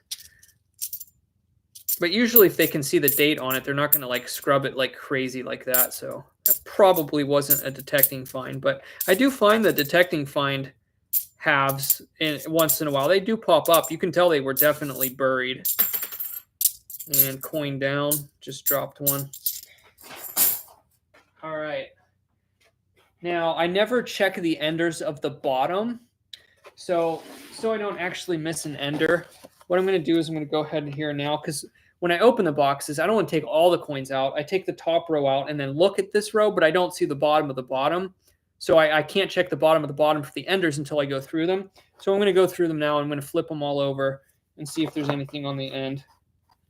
But usually if they can see the date on it, they're not going to like scrub it like crazy like that. So that probably wasn't a detecting find. But I do find the detecting find halves once in a while. They do pop up. You can tell they were definitely buried. And coin down, just dropped one. All right. Now, I never check the enders of the bottom. So I don't actually miss an ender. What I'm going to do is I'm going to go ahead and here now, because when I open the boxes, I don't want to take all the coins out. I take the top row out and then look at this row, but I don't see the bottom of the bottom. So I can't check the bottom of the bottom for the enders until I go through them. So I'm going to go through them now. I'm going to flip them all over and see if there's anything on the end,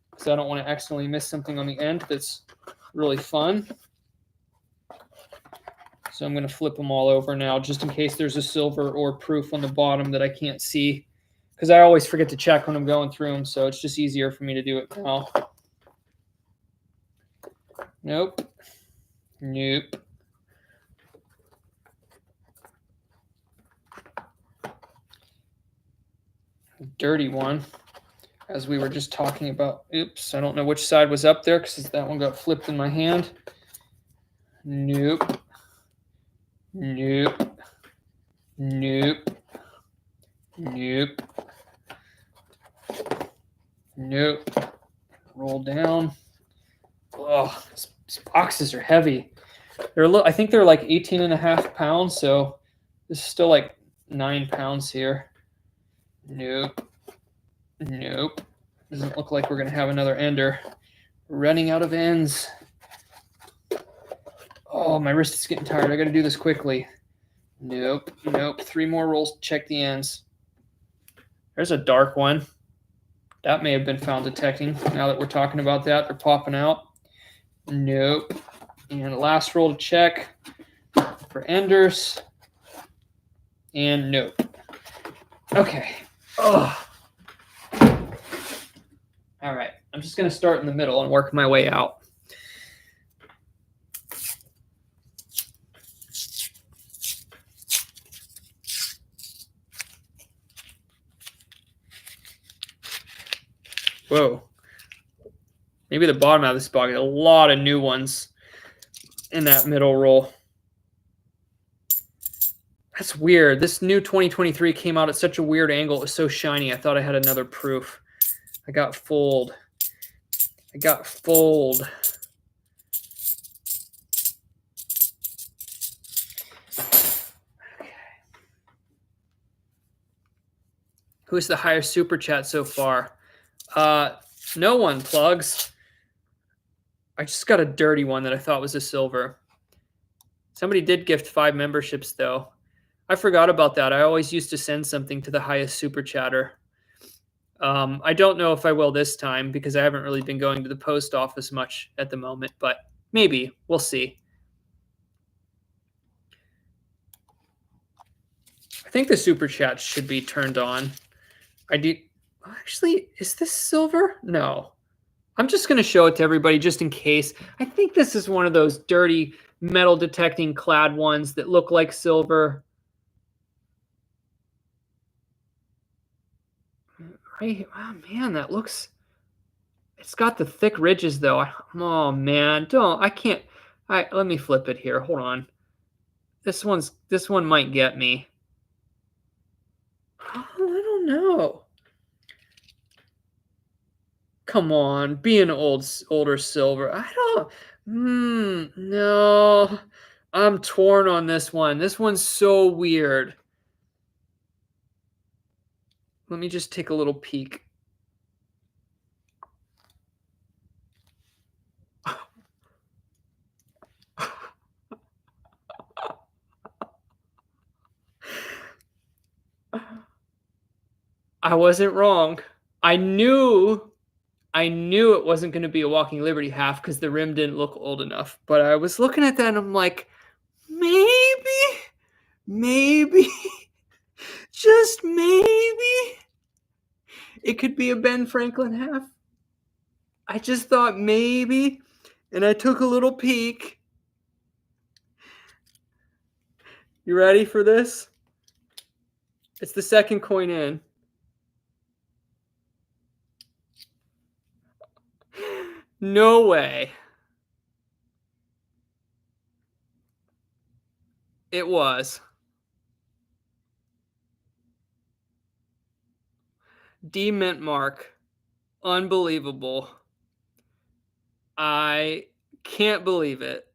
because I don't want to accidentally miss something on the end that's really fun. So I'm going to flip them all over now, just in case there's a silver or proof on the bottom that I can't see, because I always forget to check when I'm going through them. So it's just easier for me to do it now. Nope. Nope. dirty one, as we were just talking about. Oops, I don't know which side was up there because that one got flipped in my hand. Nope. Nope. Nope. Nope. Nope. Roll down. Oh, these boxes are heavy. I think they're like 18.5 pounds, so this is still like 9 pounds here. Nope. Nope. Doesn't look like we're going to have another ender. We're running out of ends. Oh, my wrist is getting tired. I got to do this quickly. Nope. Nope. 3 more rolls to check the ends. There's a dark one. That may have been found detecting. Now that we're talking about that, they're popping out. Nope. And last roll to check for enders. And nope. Okay. Oh. All right. I'm just going to start in the middle and work my way out. Whoa. Maybe the bottom of this box. A lot of new ones in that middle roll. That's weird. This new 2023 came out at such a weird angle. It was so shiny. I thought I had another proof. I got fooled. I got fooled. Okay. Who's the highest super chat so far? No one, Plugs. I just got a dirty one that I thought was a silver. Somebody did gift 5 memberships, though. I forgot about that. I always used to send something to the highest super chatter. I don't know if I will this time because I haven't really been going to the post office much at the moment, but maybe. We'll see. I think the super chat should be turned on. Actually, is this silver? No. I'm just going to show it to everybody just in case. I think this is one of those dirty metal detecting clad ones that look like silver. Right? Oh, man, that looks... It's got the thick ridges, though. Oh, man. I can't... let me flip it here. Hold on. This one might get me. Oh, I don't know. Come on, be an older silver. I don't. No. I'm torn on this one. This one's so weird. Let me just take a little peek. I wasn't wrong. I knew it wasn't going to be a Walking Liberty half because the rim didn't look old enough. But I was looking at that and I'm like, maybe, just maybe, it could be a Ben Franklin half. I just thought maybe, and I took a little peek. You ready for this? It's the second coin in. No way. It was. D mint mark. Unbelievable. I can't believe it.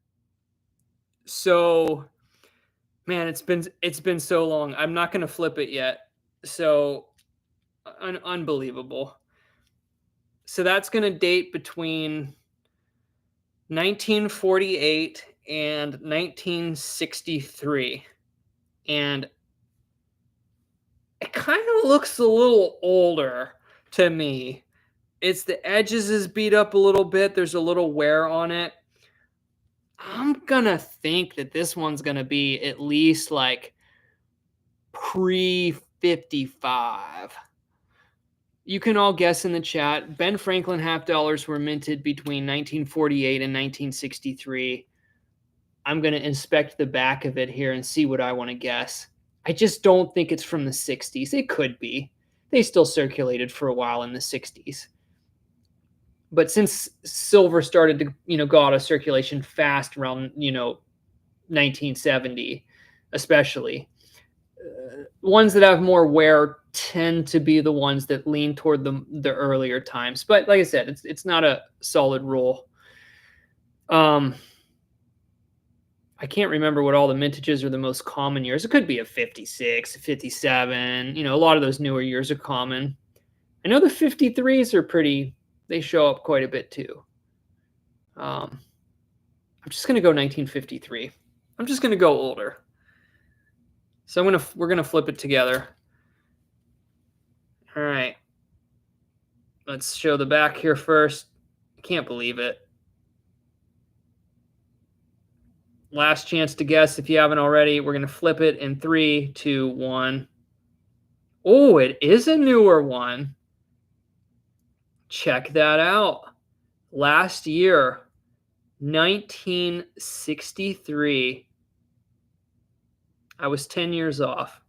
So, man, it's been so long. I'm not going to flip it yet. So, unbelievable. So that's going to date between 1948 and 1963. And it kind of looks a little older to me. It's the edges is beat up a little bit. There's a little wear on it. I'm going to think that this one's going to be at least like pre-55. You can all guess in the chat. Ben Franklin half dollars were minted between 1948 and 1963. I'm going to inspect the back of it here and see what I want to guess. I just don't think it's from the 60s. It could be. they still circulated for a while in the 60s. But since silver started to, go out of circulation fast around, 1970, especially, ones that have more wear tend to be the ones that lean toward the earlier times. But like I said, it's not a solid rule. I can't remember what all the mintages are the most common years. It could be a 56, a 57. A lot of those newer years are common. I know the 53s are they show up quite a bit too. I'm just going to go 1953. I'm just going to go older. So we're going to flip it together. All right. Let's show the back here first. I can't believe it. Last chance to guess if you haven't already. We're going to flip it in 3, 2, 1. Oh, it is a newer one. Check that out. Last year, 1963. I was 10 years off.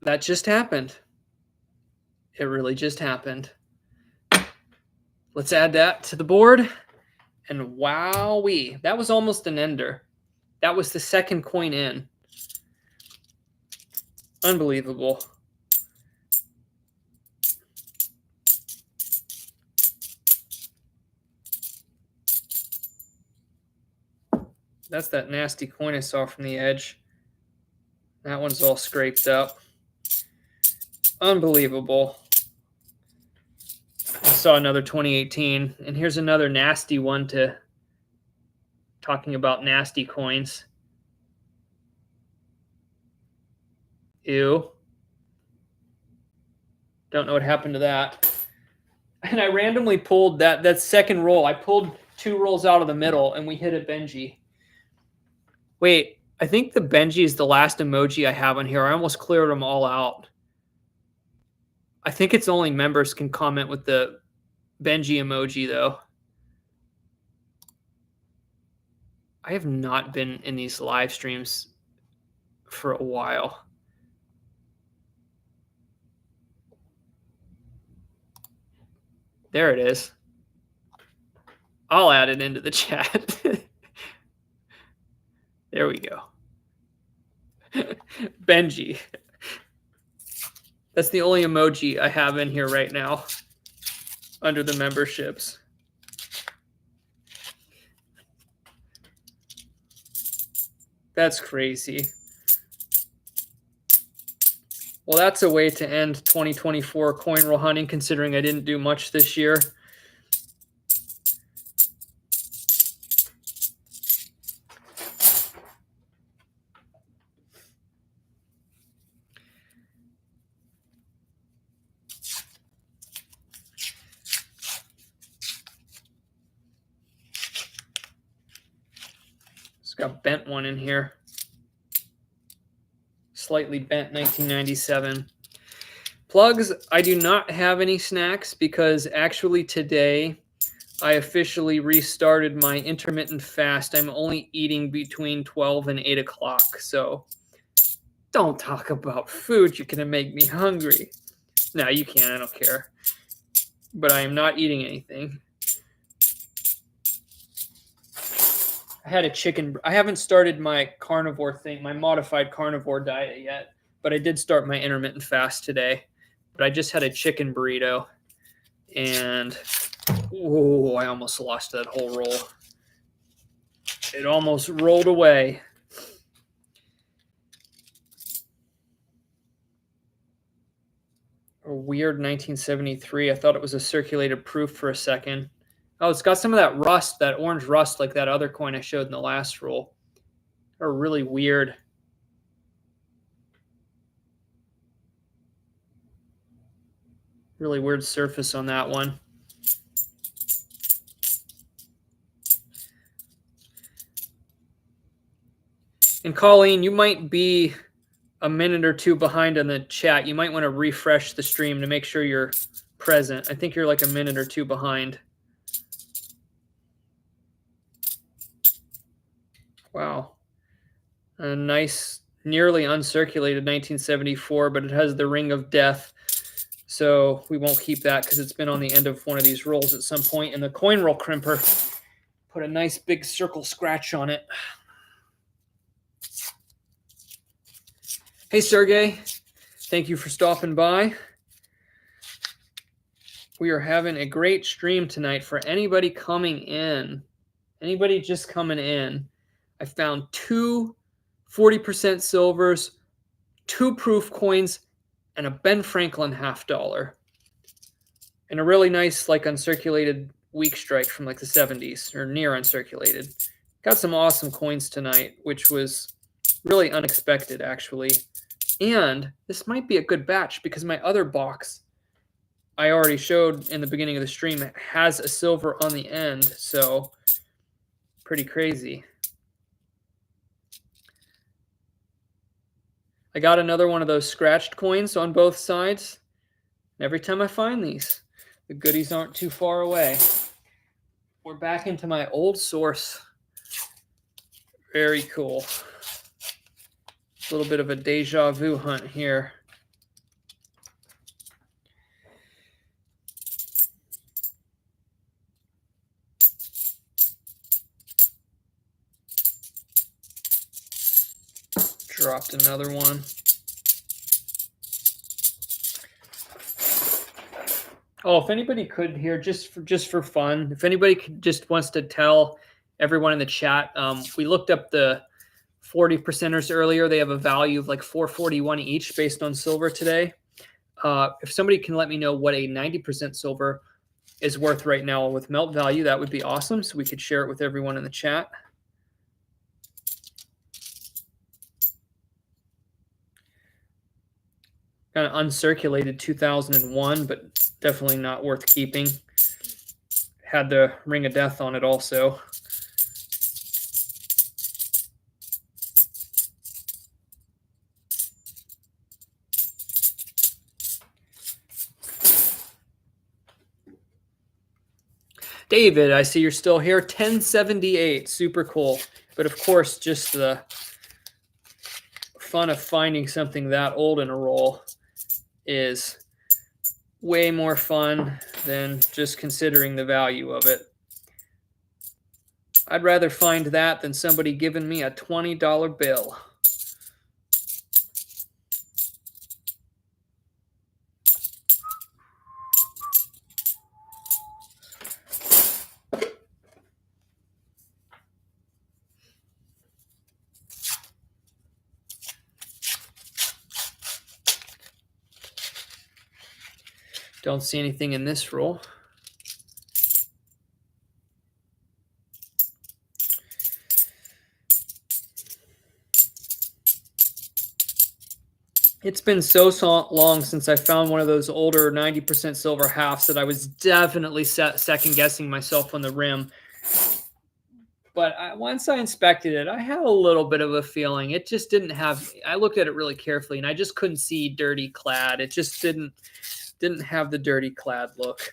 That just happened. It really just happened. Let's add that to the board. And wowee, that was almost an ender. That was the second coin in. Unbelievable. That's that nasty coin I saw from the edge. That one's all scraped up. Unbelievable. I saw another 2018, and here's another nasty one talking about nasty coins. Ew. Don't know what happened to that. And I randomly pulled that second roll. I pulled 2 rolls out of the middle, and we hit a Benji. Wait, I think the Benji is the last emoji I have on here. I almost cleared them all out. I think it's only members can comment with the Benji emoji, though. I have not been in these live streams for a while. There it is. I'll add it into the chat. There we go. Benji. That's the only emoji I have in here right now under the memberships. That's crazy. Well, that's a way to end 2024 coin roll hunting, considering I didn't do much this year. It's got a bent one in here. Slightly bent 1997. Plugs, I do not have any snacks because actually today I officially restarted my intermittent fast. I'm only eating between 12 and 8 o'clock. So don't talk about food. You're going to make me hungry. No, you can't. I don't care. But I am not eating anything. I had a chicken. I haven't started my carnivore thing, my modified carnivore diet yet, but I did start my intermittent fast today. But I just had a chicken burrito, and oh, I almost lost that whole roll. It almost rolled away. A weird 1973. I thought it was a circulated proof for a second. Oh, it's got some of that rust, that orange rust, like that other coin I showed in the last roll. They're really weird. Really weird surface on that one. And Colleen, you might be a minute or two behind on the chat. You might want to refresh the stream to make sure you're present. I think you're like a minute or two behind. Wow. A nice, nearly uncirculated 1974, but it has the Ring of Death. So we won't keep that because it's been on the end of one of these rolls at some point. And the coin roll crimper put a nice big circle scratch on it. Hey, Sergey. Thank you for stopping by. We are having a great stream tonight for anybody coming in. Anybody just coming in. I found 2 40% silvers, 2 proof coins, and a Ben Franklin $50. And a really nice, like, uncirculated weak strike from like the 70s, or near uncirculated. Got some awesome coins tonight, which was really unexpected, actually. And this might be a good batch because my other box I already showed in the beginning of the stream has a silver on the end, so pretty crazy. I got another one of those scratched coins on both sides. Every time I find these, the goodies aren't too far away. We're back into my old source. Very cool. A little bit of a deja vu hunt here. Dropped another one. Oh, if anybody could here, just for fun, if anybody just wants to tell everyone in the chat, we looked up the 40%ers earlier. They have a value of like 441 each based on silver today. If somebody can let me know what a 90% silver is worth right now with melt value, that would be awesome. So we could share it with everyone in the chat. Kind of uncirculated 2001, but definitely not worth keeping. Had the Ring of Death on it also. David, I see you're still here. 1078, super cool. But of course, just the fun of finding something that old in a roll is way more fun than just considering the value of it. I'd rather find that than somebody giving me a $20 bill. Don't see anything in this roll. It's been so long since I found one of those older 90% silver halves that I was definitely second guessing myself on the rim. But once I inspected it, I had a little bit of a feeling. It just didn't have, I looked at it really carefully and I just couldn't see dirty clad. It just didn't have the dirty clad look.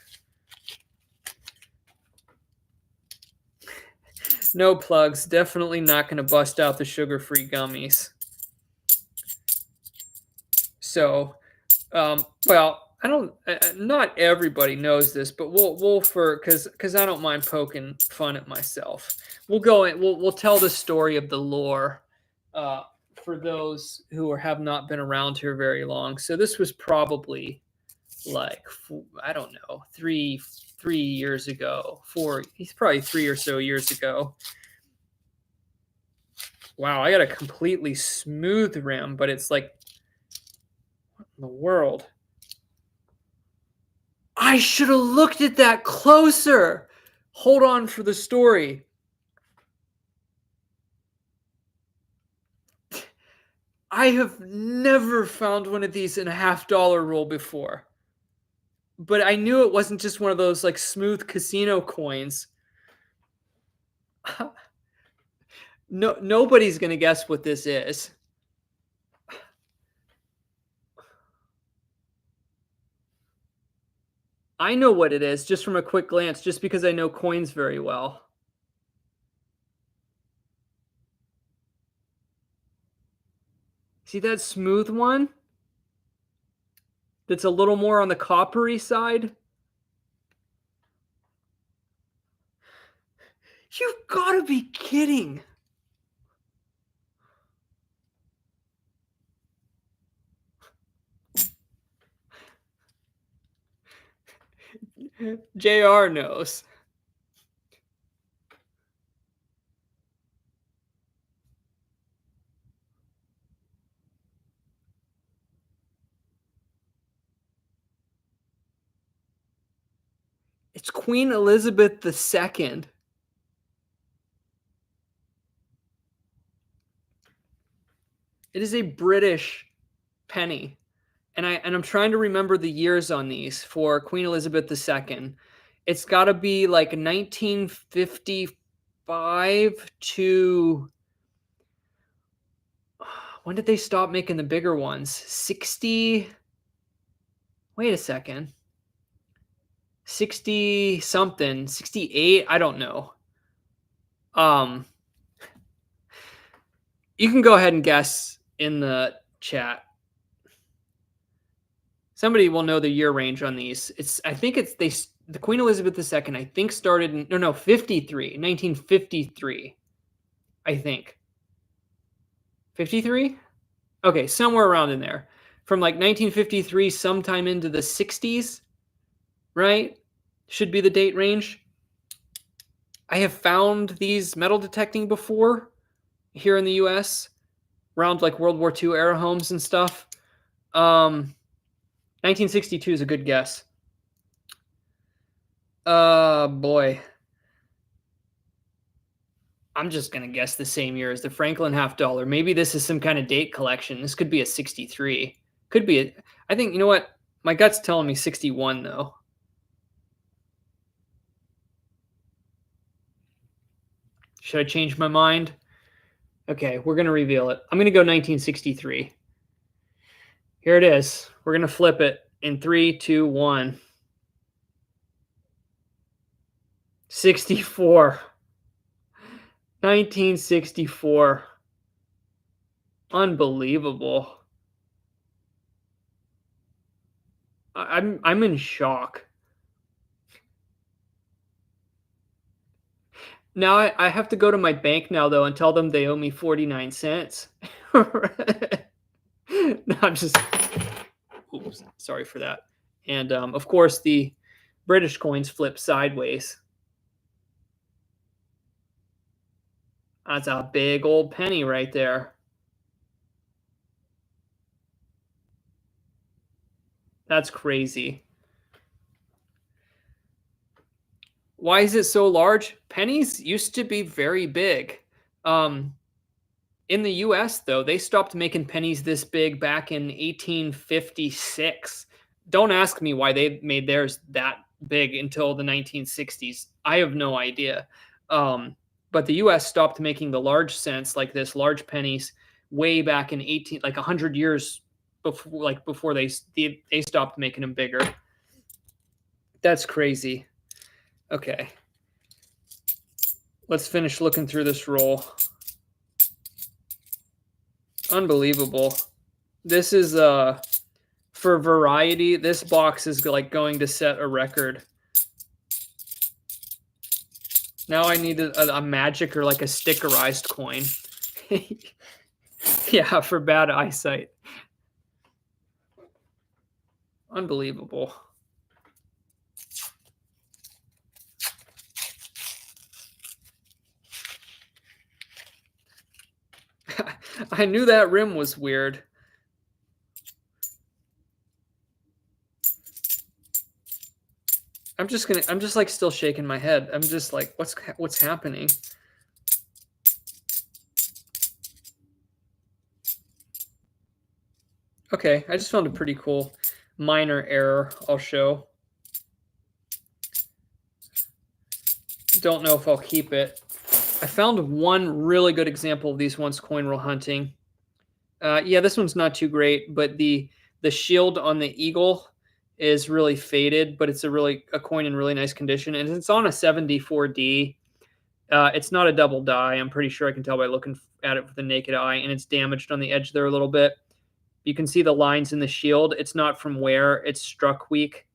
No plugs. Definitely not going to bust out the sugar-free gummies. So, well, I don't. Not everybody knows this, but we'll because I don't mind poking fun at myself. We'll go in. We'll tell the story of the lore for those who have not been around here very long. So this was probably like, I don't know, three years ago. He's probably 3 or so years ago. Wow, I got a completely smooth rim, but it's like, what in the world? I should have looked at that closer. Hold on for the story. I have never found one of these in a $50 roll before. But I knew it wasn't just one of those like smooth casino coins. No, nobody's going to guess what this is. I know what it is just from a quick glance, just because I know coins very well. See that smooth one? That's a little more on the coppery side? You've got to be kidding. JR knows. It's Queen Elizabeth II. It is a British penny. And I'm trying to remember the years on these for Queen Elizabeth II. It's got to be like 1955 to when did they stop making the bigger ones? 60. Wait a second. 60 something, 68, I don't know. You can go ahead and guess in the chat. Somebody will know the year range on these. I think the Queen Elizabeth II, I think started in 1953. I think. 53? Okay, somewhere around in there. From like 1953 sometime into the 60s, right? Should be the date range. I have found these metal detecting before here in the US around like World War II era homes and stuff. 1962 is a good guess. Boy. I'm just going to guess the same year as the Franklin half dollar. Maybe this is some kind of date collection. This could be a 63. Could be I think, you know what? My gut's telling me 61 though. Should I change my mind? Okay, we're going to reveal it. I'm going to go 1963. Here it is. We're going to flip it in 3, 2, 1. 64. 1964. Unbelievable. I'm in shock. Now I have to go to my bank now though and tell them they owe me 49 cents. No, I'm just oops, sorry for that. And of course the British coins flip sideways. That's a big old penny right there. That's crazy. Why is it so large? Pennies used to be very big. In the US, though, they stopped making pennies this big back in 1856. Don't ask me why they made theirs that big until the 1960s. I have no idea. But the US stopped making the large cents like this, large pennies, way back in 100 years before they stopped making them bigger. That's crazy. Okay. Let's finish looking through this roll. Unbelievable. This is for variety, this box is like going to set a record. Now I need a magic or like a stickerized coin. Yeah, for bad eyesight. Unbelievable. I knew that rim was weird. I'm just like still shaking my head. I'm just like, what's happening? Okay, I just found a pretty cool minor error I'll show. Don't know if I'll keep it. I found one really good example of these once coin roll hunting. Yeah, this one's not too great, but the shield on the eagle is really faded, but it's a coin in really nice condition, and it's on a 74D. It's not a double die. I'm pretty sure I can tell by looking at it with the naked eye, and it's damaged on the edge there a little bit. You can see the lines in the shield. It's not from wear. It's struck weak.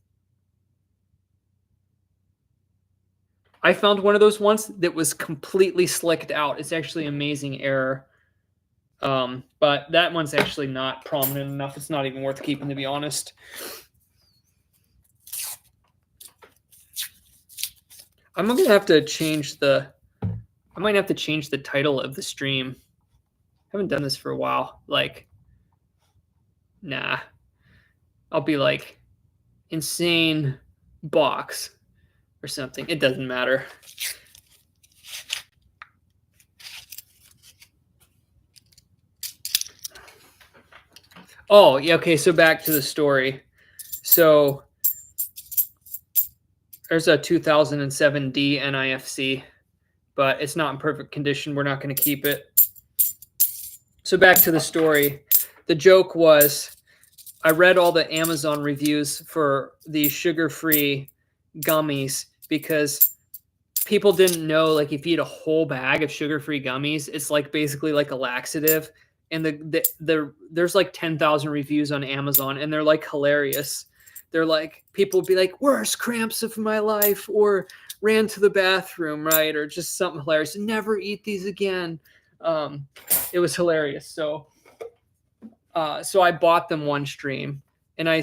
I found one of those once that was completely slicked out. It's actually amazing error. But that one's actually not prominent enough. It's not even worth keeping, to be honest. I'm gonna have to change the. I might have to change the title of the stream. I haven't done this for a while. Like, nah. I'll be like, insane box or something. It doesn't matter. Oh, yeah. Okay. So back to the story. So there's a 2007 D NIFC, but it's not in perfect condition. We're not going to keep it. So back to the story. The joke was I read all the Amazon reviews for the sugar-free gummies because people didn't know, like, if you eat a whole bag of sugar-free gummies, it's like basically like a laxative. And there's like 10,000 reviews on Amazon, and they're like hilarious. They're like, people be like, worst cramps of my life, or ran to the bathroom, right? Or just something hilarious. Never eat these again. It was hilarious. So I bought them one stream, and I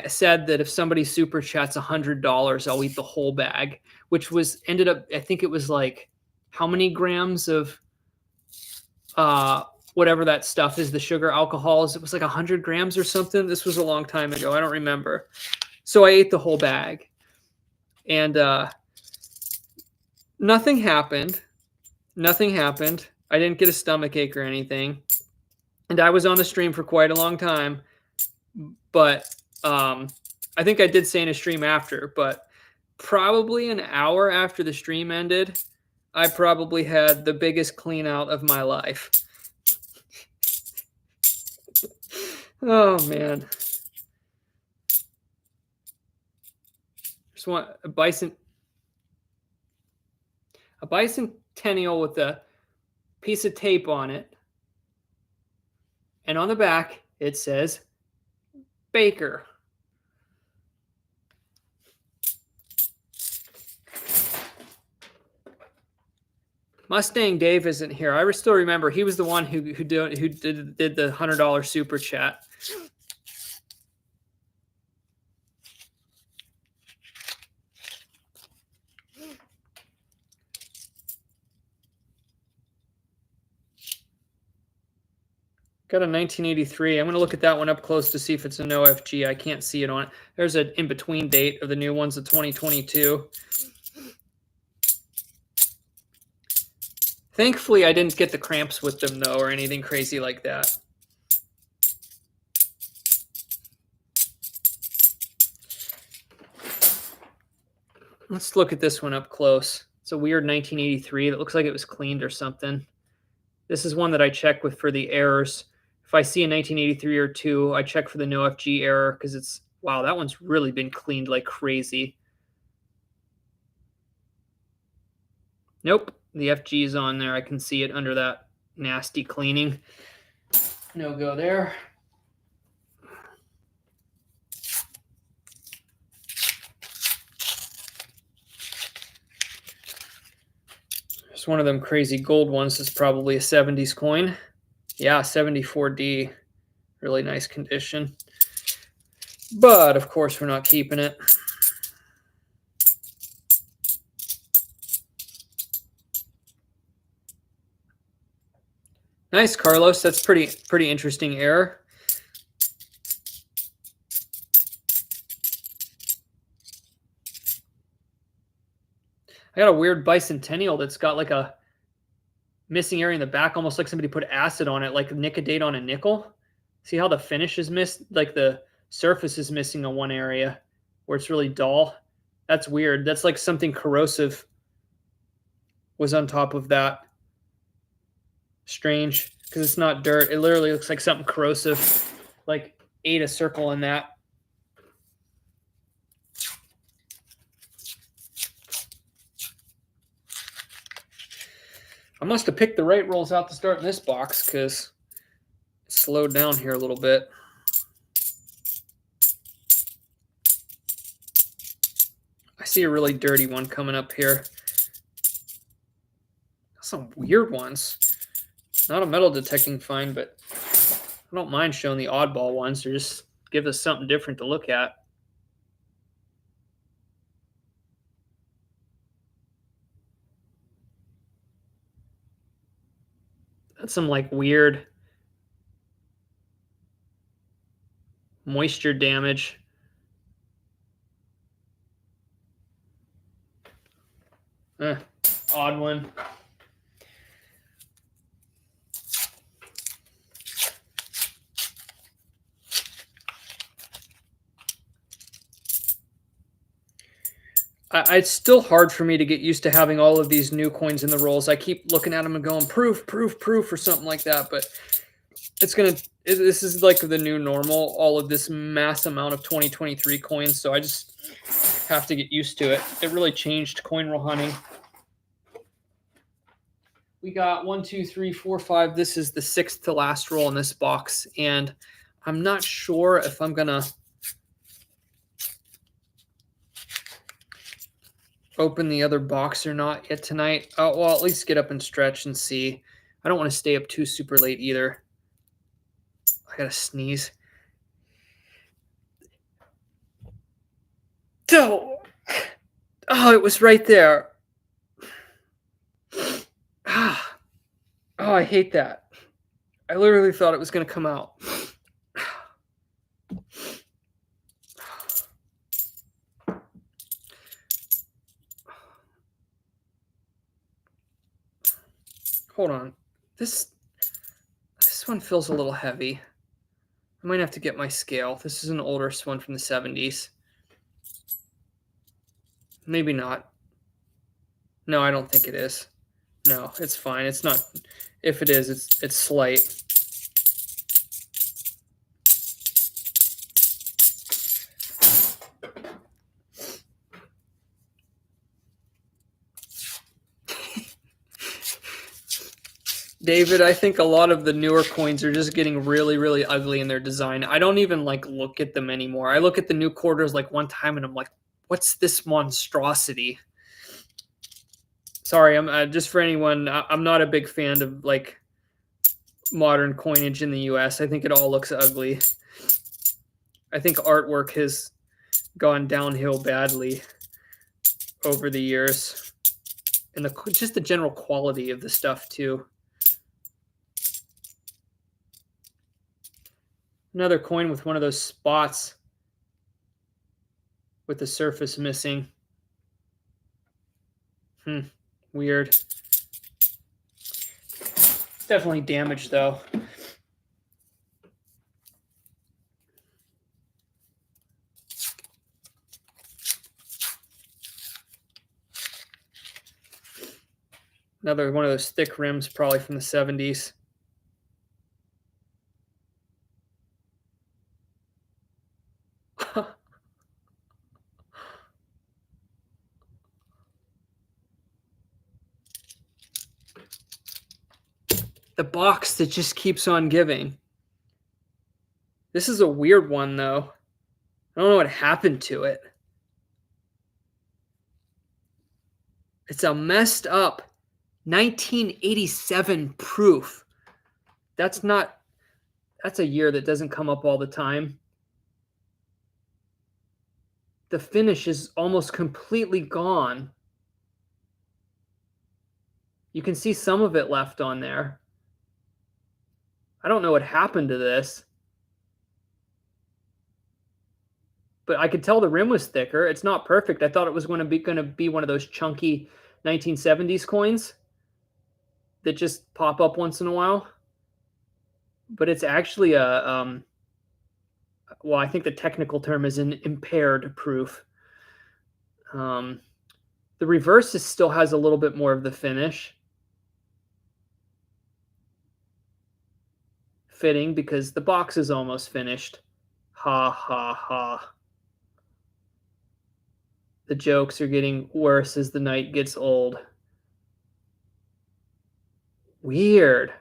said that if somebody super chats $100, I'll eat the whole bag, which ended up, I think it was like, how many grams of whatever that stuff is, the sugar alcohols. It was like 100 grams or something. This was a long time ago. I don't remember. So I ate the whole bag, and nothing happened. Nothing happened. I didn't get a stomach ache or anything. And I was on the stream for quite a long time, but I think I did say in a stream after, but probably an hour after the stream ended, I probably had the biggest clean out of my life. Oh man. Just want a bicentennial with a piece of tape on it. And on the back, it says Baker. Mustang Dave isn't here. I still remember he was the one who did the $100 super chat. Got a 1983. I'm going to look at that one up close to see if it's an OFG. I can't see it on it. There's an in-between date of the new ones of 2022. Thankfully, I didn't get the cramps with them, though, or anything crazy like that. Let's look at this one up close. It's a weird 1983 that looks like it was cleaned or something. This is one that I check with for the errors. If I see a 1983 or 2, I check for the no FG error because it's, wow, that one's really been cleaned like crazy. Nope, the FG is on there. I can see it under that nasty cleaning. No go there. It's one of them crazy gold ones. It's probably a 70s coin. Yeah, 74D. Really nice condition. But, of course, we're not keeping it. Nice, Carlos. That's pretty interesting error. I got a weird bicentennial that's got like a missing area in the back, almost like somebody put acid on it, like Nicodate on a nickel. See how the finish is missed? Like the surface is missing on one area where it's really dull. That's weird. That's like something corrosive was on top of that. Strange, because it's not dirt. It literally looks like something corrosive, like ate a circle in that. I must have picked the right rolls out to start in this box because it slowed down here a little bit. I see a really dirty one coming up here. Some weird ones. Not a metal detecting find, but I don't mind showing the oddball ones. They just give us something different to look at. That's some like weird moisture damage. Odd one. It's still hard for me to get used to having all of these new coins in the rolls. I keep looking at them and going proof, proof, proof, or something like that. But this is like the new normal, all of this mass amount of 2023 coins. So I just have to get used to it. It really changed coin roll hunting. We got 1, 2, 3, 4, 5. This is the 6th to last roll in this box. And I'm not sure if I'm going to open the other box or not yet tonight. Well, at least get up and stretch and see. I don't want to stay up too super late either. I gotta sneeze. Oh, it was right there. Oh, I hate that. I literally thought it was gonna come out. Hold on. This one feels a little heavy. I might have to get my scale. This is an older one from the 70s. Maybe not. No, I don't think it is. No, it's fine. It's not. If it is, it's slight. David, I think a lot of the newer coins are just getting really, really ugly in their design. I don't even like look at them anymore. I look at the new quarters like one time and I'm like, what's this monstrosity? Sorry, I'm just for anyone. I'm not a big fan of like modern coinage in the U.S. I think it all looks ugly. I think artwork has gone downhill badly over the years, and just the general quality of the stuff too. Another coin with one of those spots with the surface missing. Weird. Definitely damaged though. Another one of those thick rims, probably from the 70s. The box that just keeps on giving. This is a weird one, though. I don't know what happened to it. It's a messed up 1987 proof. That's a year that doesn't come up all the time. The finish is almost completely gone. You can see some of it left on there. I don't know what happened to this. But I could tell the rim was thicker. It's not perfect. I thought it was going to be one of those chunky 1970s coins that just pop up once in a while. But it's actually a well, I think the technical term is an impaired proof. The reverse still has a little bit more of the finish. Fitting because the box is almost finished. Ha ha ha. The jokes are getting worse as the night gets old. Weird.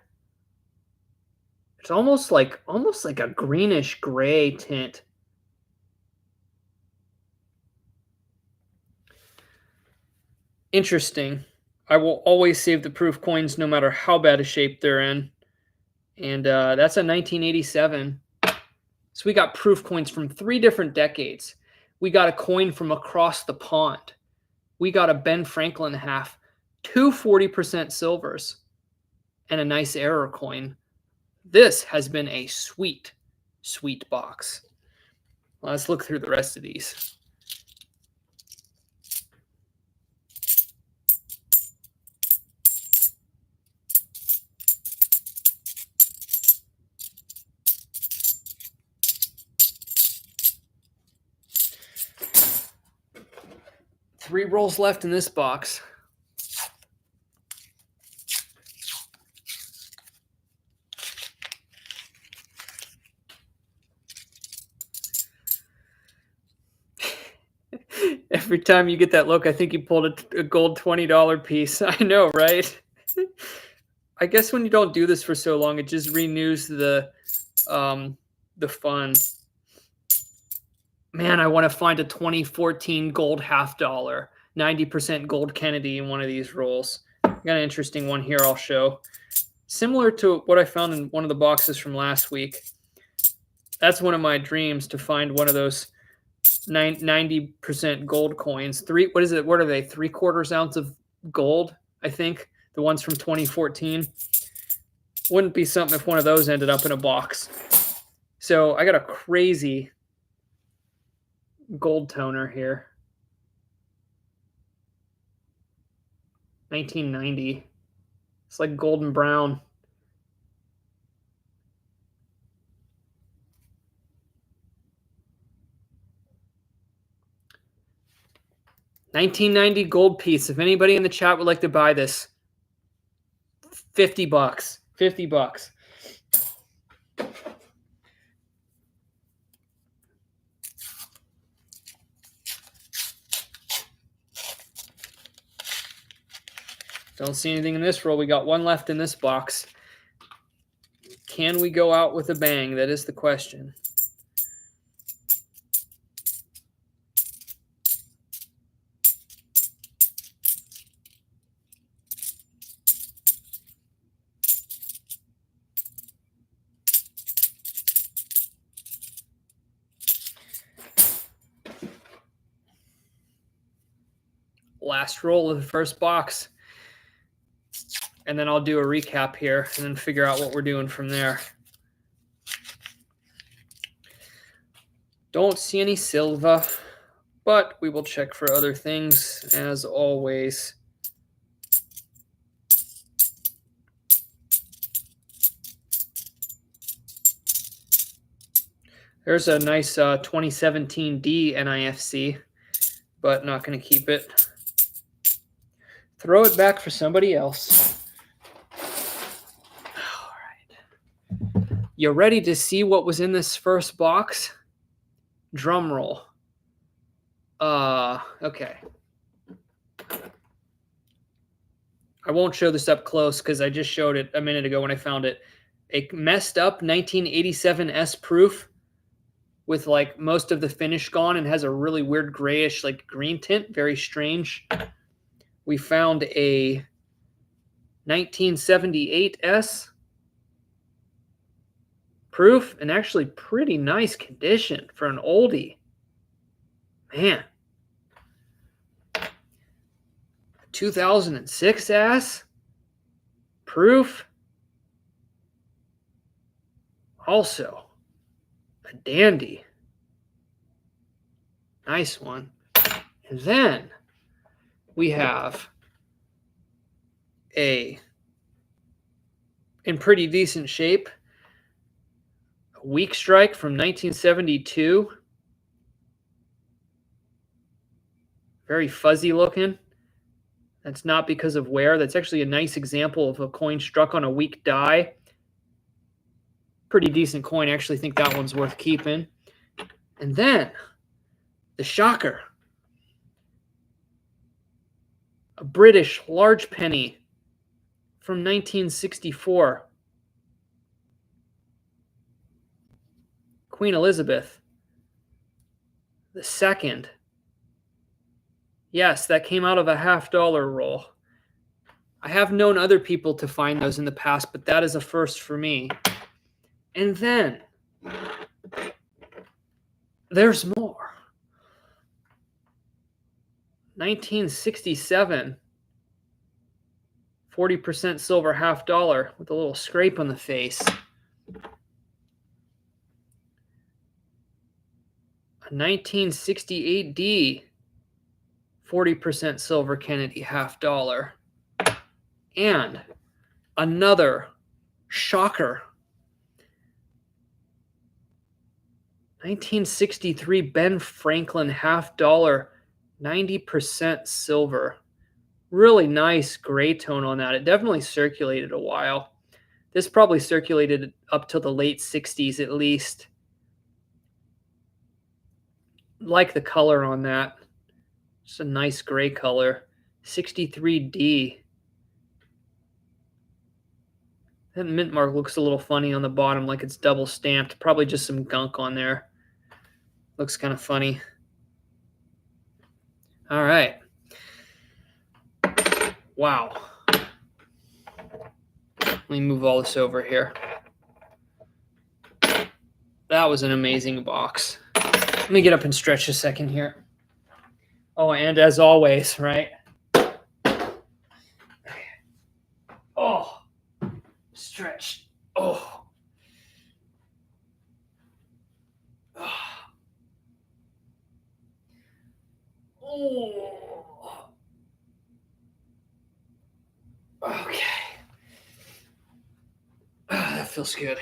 It's almost like a greenish gray tint. Interesting. I will always save the proof coins no matter how bad a shape they're in. And that's a 1987. So we got proof coins from 3 different decades. We got a coin from across the pond. We got a Ben Franklin half, 2 40% silvers, and a nice error coin. This has been a sweet, sweet box. Well, let's look through the rest of these. Three rolls left in this box. Every time you get that look, I think you pulled a gold $20 piece. I know, right? I guess when you don't do this for so long, it just renews the fun. Man, I want to find a 2014 gold half dollar, 90% gold Kennedy in one of these rolls. I got an interesting one here I'll show. Similar to what I found in one of the boxes from last week. That's one of my dreams, to find one of those 90% gold coins. What is it? What are they? 3/4 ounce of gold, I think. The ones from 2014. Wouldn't be something if one of those ended up in a box. So I got a crazy gold toner here. 1990. It's like golden brown. $19.90 gold piece. If anybody in the chat would like to buy this, $50. $50. Don't see anything in this roll. We got one left in this box. Can we go out with a bang? That is the question. Last roll of the first box. And then I'll do a recap here and then figure out what we're doing from there. Don't see any silver, but we will check for other things as always. There's a nice 2017 D NIFC, but not going to keep it. Throw it back for somebody else. All right. You ready to see what was in this first box? Drum roll. Okay. I won't show this up close because I just showed it a minute ago when I found it. A messed up 1987 S proof with like most of the finish gone and has a really weird grayish like green tint. Very strange. We found a 1978 S proof and actually pretty nice condition for an oldie. Man. 2006 S proof. Also a dandy. Nice one. And then we have in pretty decent shape, a weak strike from 1972. Very fuzzy looking. That's not because of wear. That's actually a nice example of a coin struck on a weak die. Pretty decent coin. I actually think that one's worth keeping. And then the shocker. A British large penny from 1964. Queen Elizabeth II. Yes, that came out of a $50 roll. I have known other people to find those in the past, but that is a first for me. And then there's more. 1967, 40% silver $50 with a little scrape on the face. A 1968D, 40% silver Kennedy $50. And another shocker. 1963 Ben Franklin $50, 90% silver. Really nice gray tone on that. It definitely circulated a while. This probably circulated up to the late 60s at least. Like the color on that. It's a nice gray color. 63D. That mint mark looks a little funny on the bottom, like it's double stamped. Probably just some gunk on there. Looks kind of funny. All right. Wow. Let me move all this over here. That was an amazing box. Let me get up and stretch a second here. Oh, and as always, right? Oh, stretch. Oh. Oh. Okay. That feels good.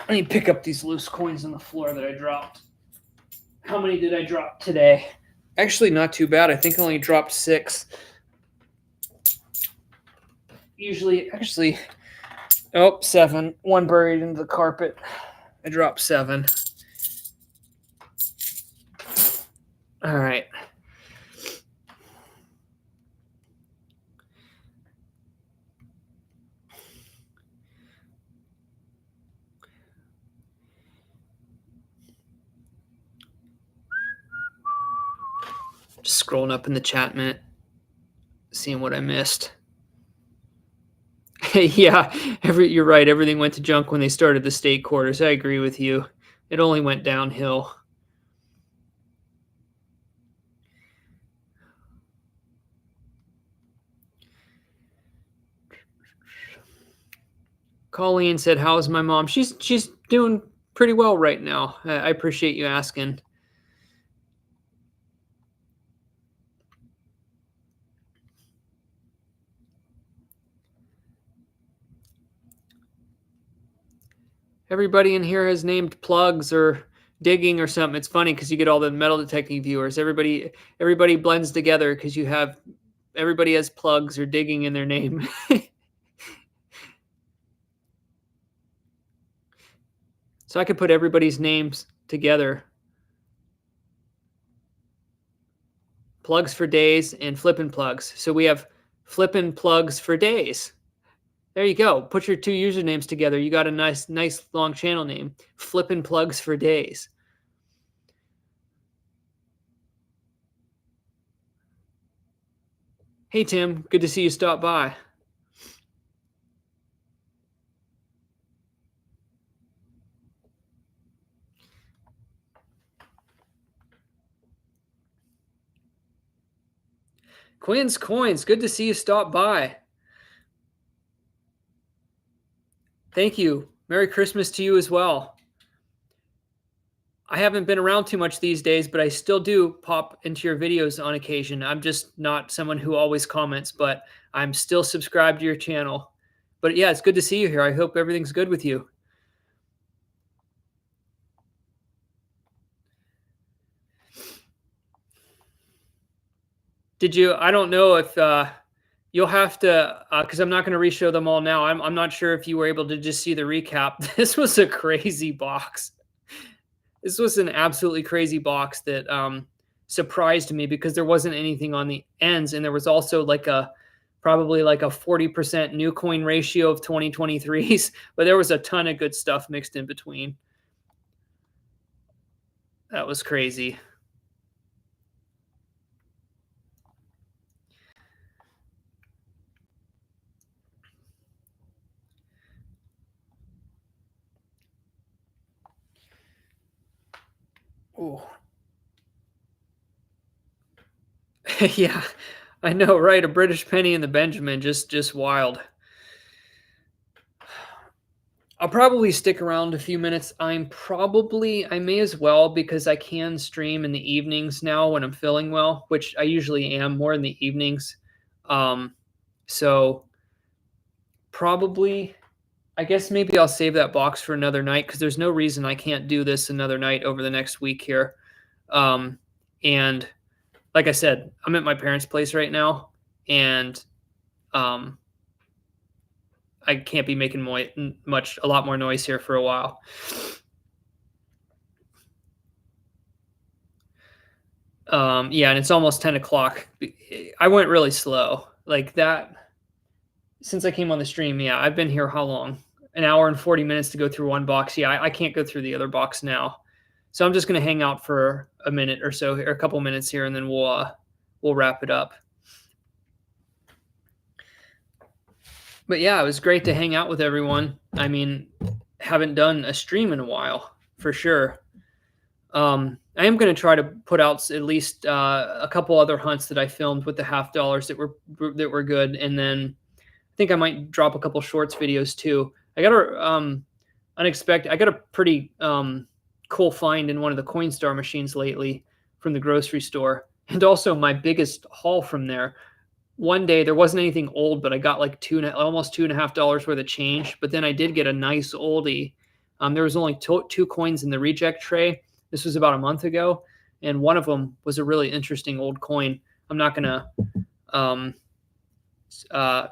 I need to pick up these loose coins on the floor that I dropped. How many did I drop today? Actually, not too bad. I think I only dropped 6. Usually, actually, 7. 1 buried into the carpet. I dropped 7. All right. Just scrolling up in the chat minute, seeing what I missed. Yeah, you're right. Everything went to junk when they started the state quarters. I agree with you. It only went downhill. Colleen said, "How's my mom?" She's doing pretty well right now. I appreciate you asking. Everybody in here has named plugs or digging or something. It's funny because you get all the metal detecting viewers. Everybody blends together because everybody has plugs or digging in their name. So I could put everybody's names together. Plugs for days and flippin' plugs. So we have flippin' plugs for days. There you go. Put your 2 usernames together. You got a nice long channel name. Flippin' plugs for days. Hey, Tim. Good to see you stop by. Quinn's Coins. Good to see you stop by. Thank you. Merry Christmas to you as well. I haven't been around too much these days, but I still do pop into your videos on occasion. I'm just not someone who always comments, but I'm still subscribed to your channel. But yeah, it's good to see you here. I hope everything's good with you. I don't know if you'll have to, because I'm not going to re-show them all now. I'm not sure if you were able to just see the recap. This was a crazy box. This was an absolutely crazy box that surprised me because there wasn't anything on the ends. And there was also like probably like a 40% new coin ratio of 2023s, but there was a ton of good stuff mixed in between. That was crazy. Oh. Yeah, I know, right? A British penny and the Benjamin, just wild. I'll probably stick around a few minutes. I may as well because I can stream in the evenings now when I'm feeling well, which I usually am more in the evenings. So probably, I guess maybe I'll save that box for another night because there's no reason I can't do this another night over the next week here. And like I said, I'm at my parents' place right now, and I can't be making a lot more noise here for a while. Yeah, and it's almost 10 o'clock. I went really slow like that since I came on the stream. Yeah, I've been here how long? An hour and 40 minutes to go through one box. Yeah, I can't go through the other box now. So I'm just going to hang out for a minute or so, or a couple minutes here, and then we'll wrap it up. But yeah, it was great to hang out with everyone. I mean, haven't done a stream in a while for sure. I am going to try to put out at least a couple other hunts that I filmed with the $half that were good, and then I think I might drop a couple shorts videos too. I got a pretty cool find in one of the Coinstar machines lately from the grocery store, and also my biggest haul from there. One day there wasn't anything old, but I got like almost $2.50 worth of change. But then I did get a nice oldie. There was only two coins in the reject tray. This was about a month ago, and one of them was a really interesting old coin. I'm not gonna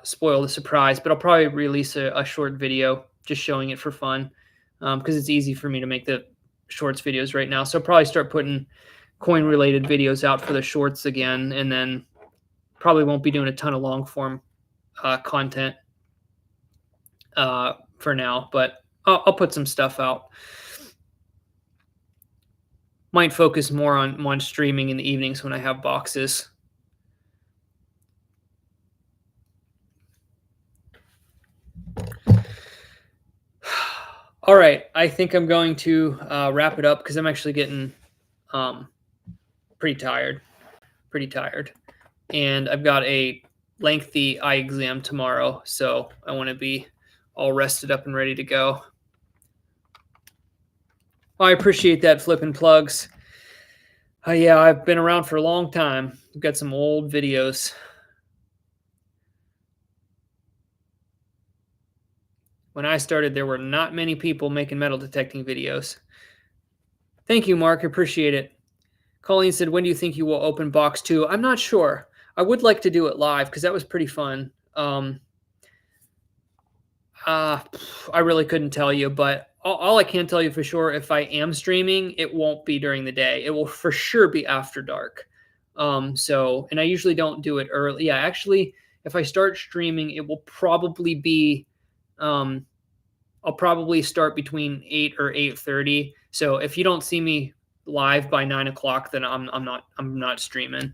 spoil the surprise, but I'll probably release a short video just showing it for fun, because it's easy for me to make the shorts videos right now. So I'll probably start putting coin related videos out for the shorts again, and then probably won't be doing a ton of long form content for now, but I'll put some stuff out. Might focus more on streaming in the evenings when I have boxes. All right, I think I'm going to wrap it up because I'm actually getting pretty tired, and I've got a lengthy eye exam tomorrow, so I want to be all rested up and ready to go. I appreciate that, Flippin' Plugs. Yeah, I've been around for a long time. I've got some old videos. When I started, there were not many people making metal detecting videos. Thank you, Mark. Appreciate it. Colleen said, when do you think you will open box 2? I'm not sure. I would like to do it live because that was pretty fun. I really couldn't tell you, but all I can tell you for sure, if I am streaming, it won't be during the day. It will for sure be after dark. And I usually don't do it early. Yeah, actually, if I start streaming, it will probably be, I'll probably start between 8 or 8:30. So if you don't see me live by 9 o'clock, then I'm not streaming.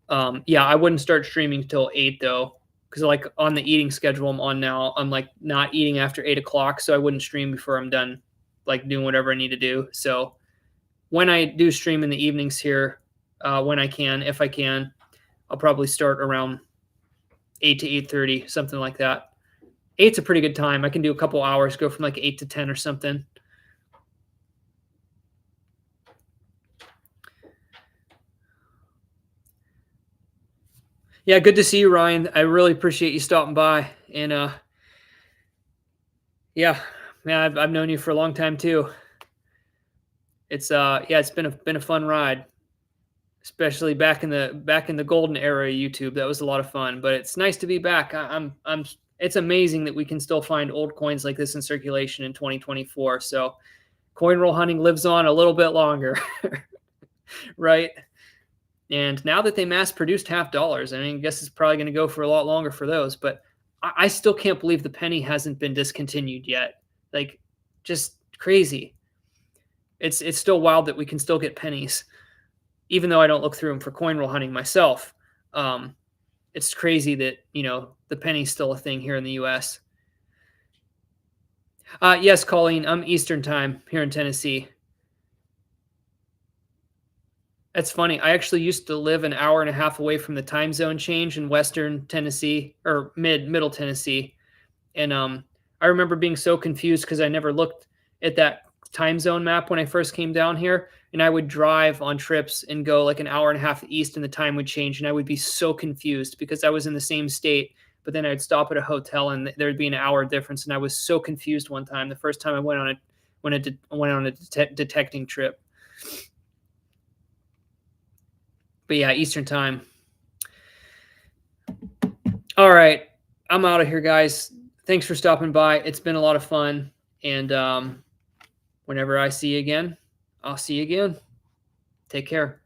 Yeah, I wouldn't start streaming till 8 though, because like on the eating schedule I'm on now, I'm like not eating after 8 o'clock, so I wouldn't stream before I'm done like doing whatever I need to do. So when I do stream in the evenings here, when I can, if I can, I'll probably start around 8 to 8:30, something like that. 8's a pretty good time. I can do a couple hours, go from like 8 to 10 or something. Yeah, good to see you, Ryan. I really appreciate you stopping by. And yeah, man, I've known you for a long time too. It's it's been a fun ride, especially back in the golden era of YouTube. That was a lot of fun. But it's nice to be back. It's amazing that we can still find old coins like this in circulation in 2024. So coin roll hunting lives on a little bit longer, right? And now that they mass produced $half, I mean, I guess it's probably going to go for a lot longer for those, but I still can't believe the penny hasn't been discontinued yet. Like, just crazy. It's still wild that we can still get pennies, even though I don't look through them for coin roll hunting myself. It's crazy that, the penny's still a thing here in the US. Yes, Colleen, I'm Eastern time here in Tennessee. That's funny. I actually used to live an hour and a half away from the time zone change in Western Tennessee or middle Tennessee. And I remember being so confused because I never looked at that time zone map when I first came down here. And I would drive on trips and go like an hour and a half east and the time would change. And I would be so confused because I was in the same state, but then I'd stop at a hotel and there'd be an hour difference. And I was so confused one time, the first time I went on a detecting trip. But yeah, Eastern time. All right. I'm out of here, guys. Thanks for stopping by. It's been a lot of fun. And whenever I see you again, I'll see you again. Take care.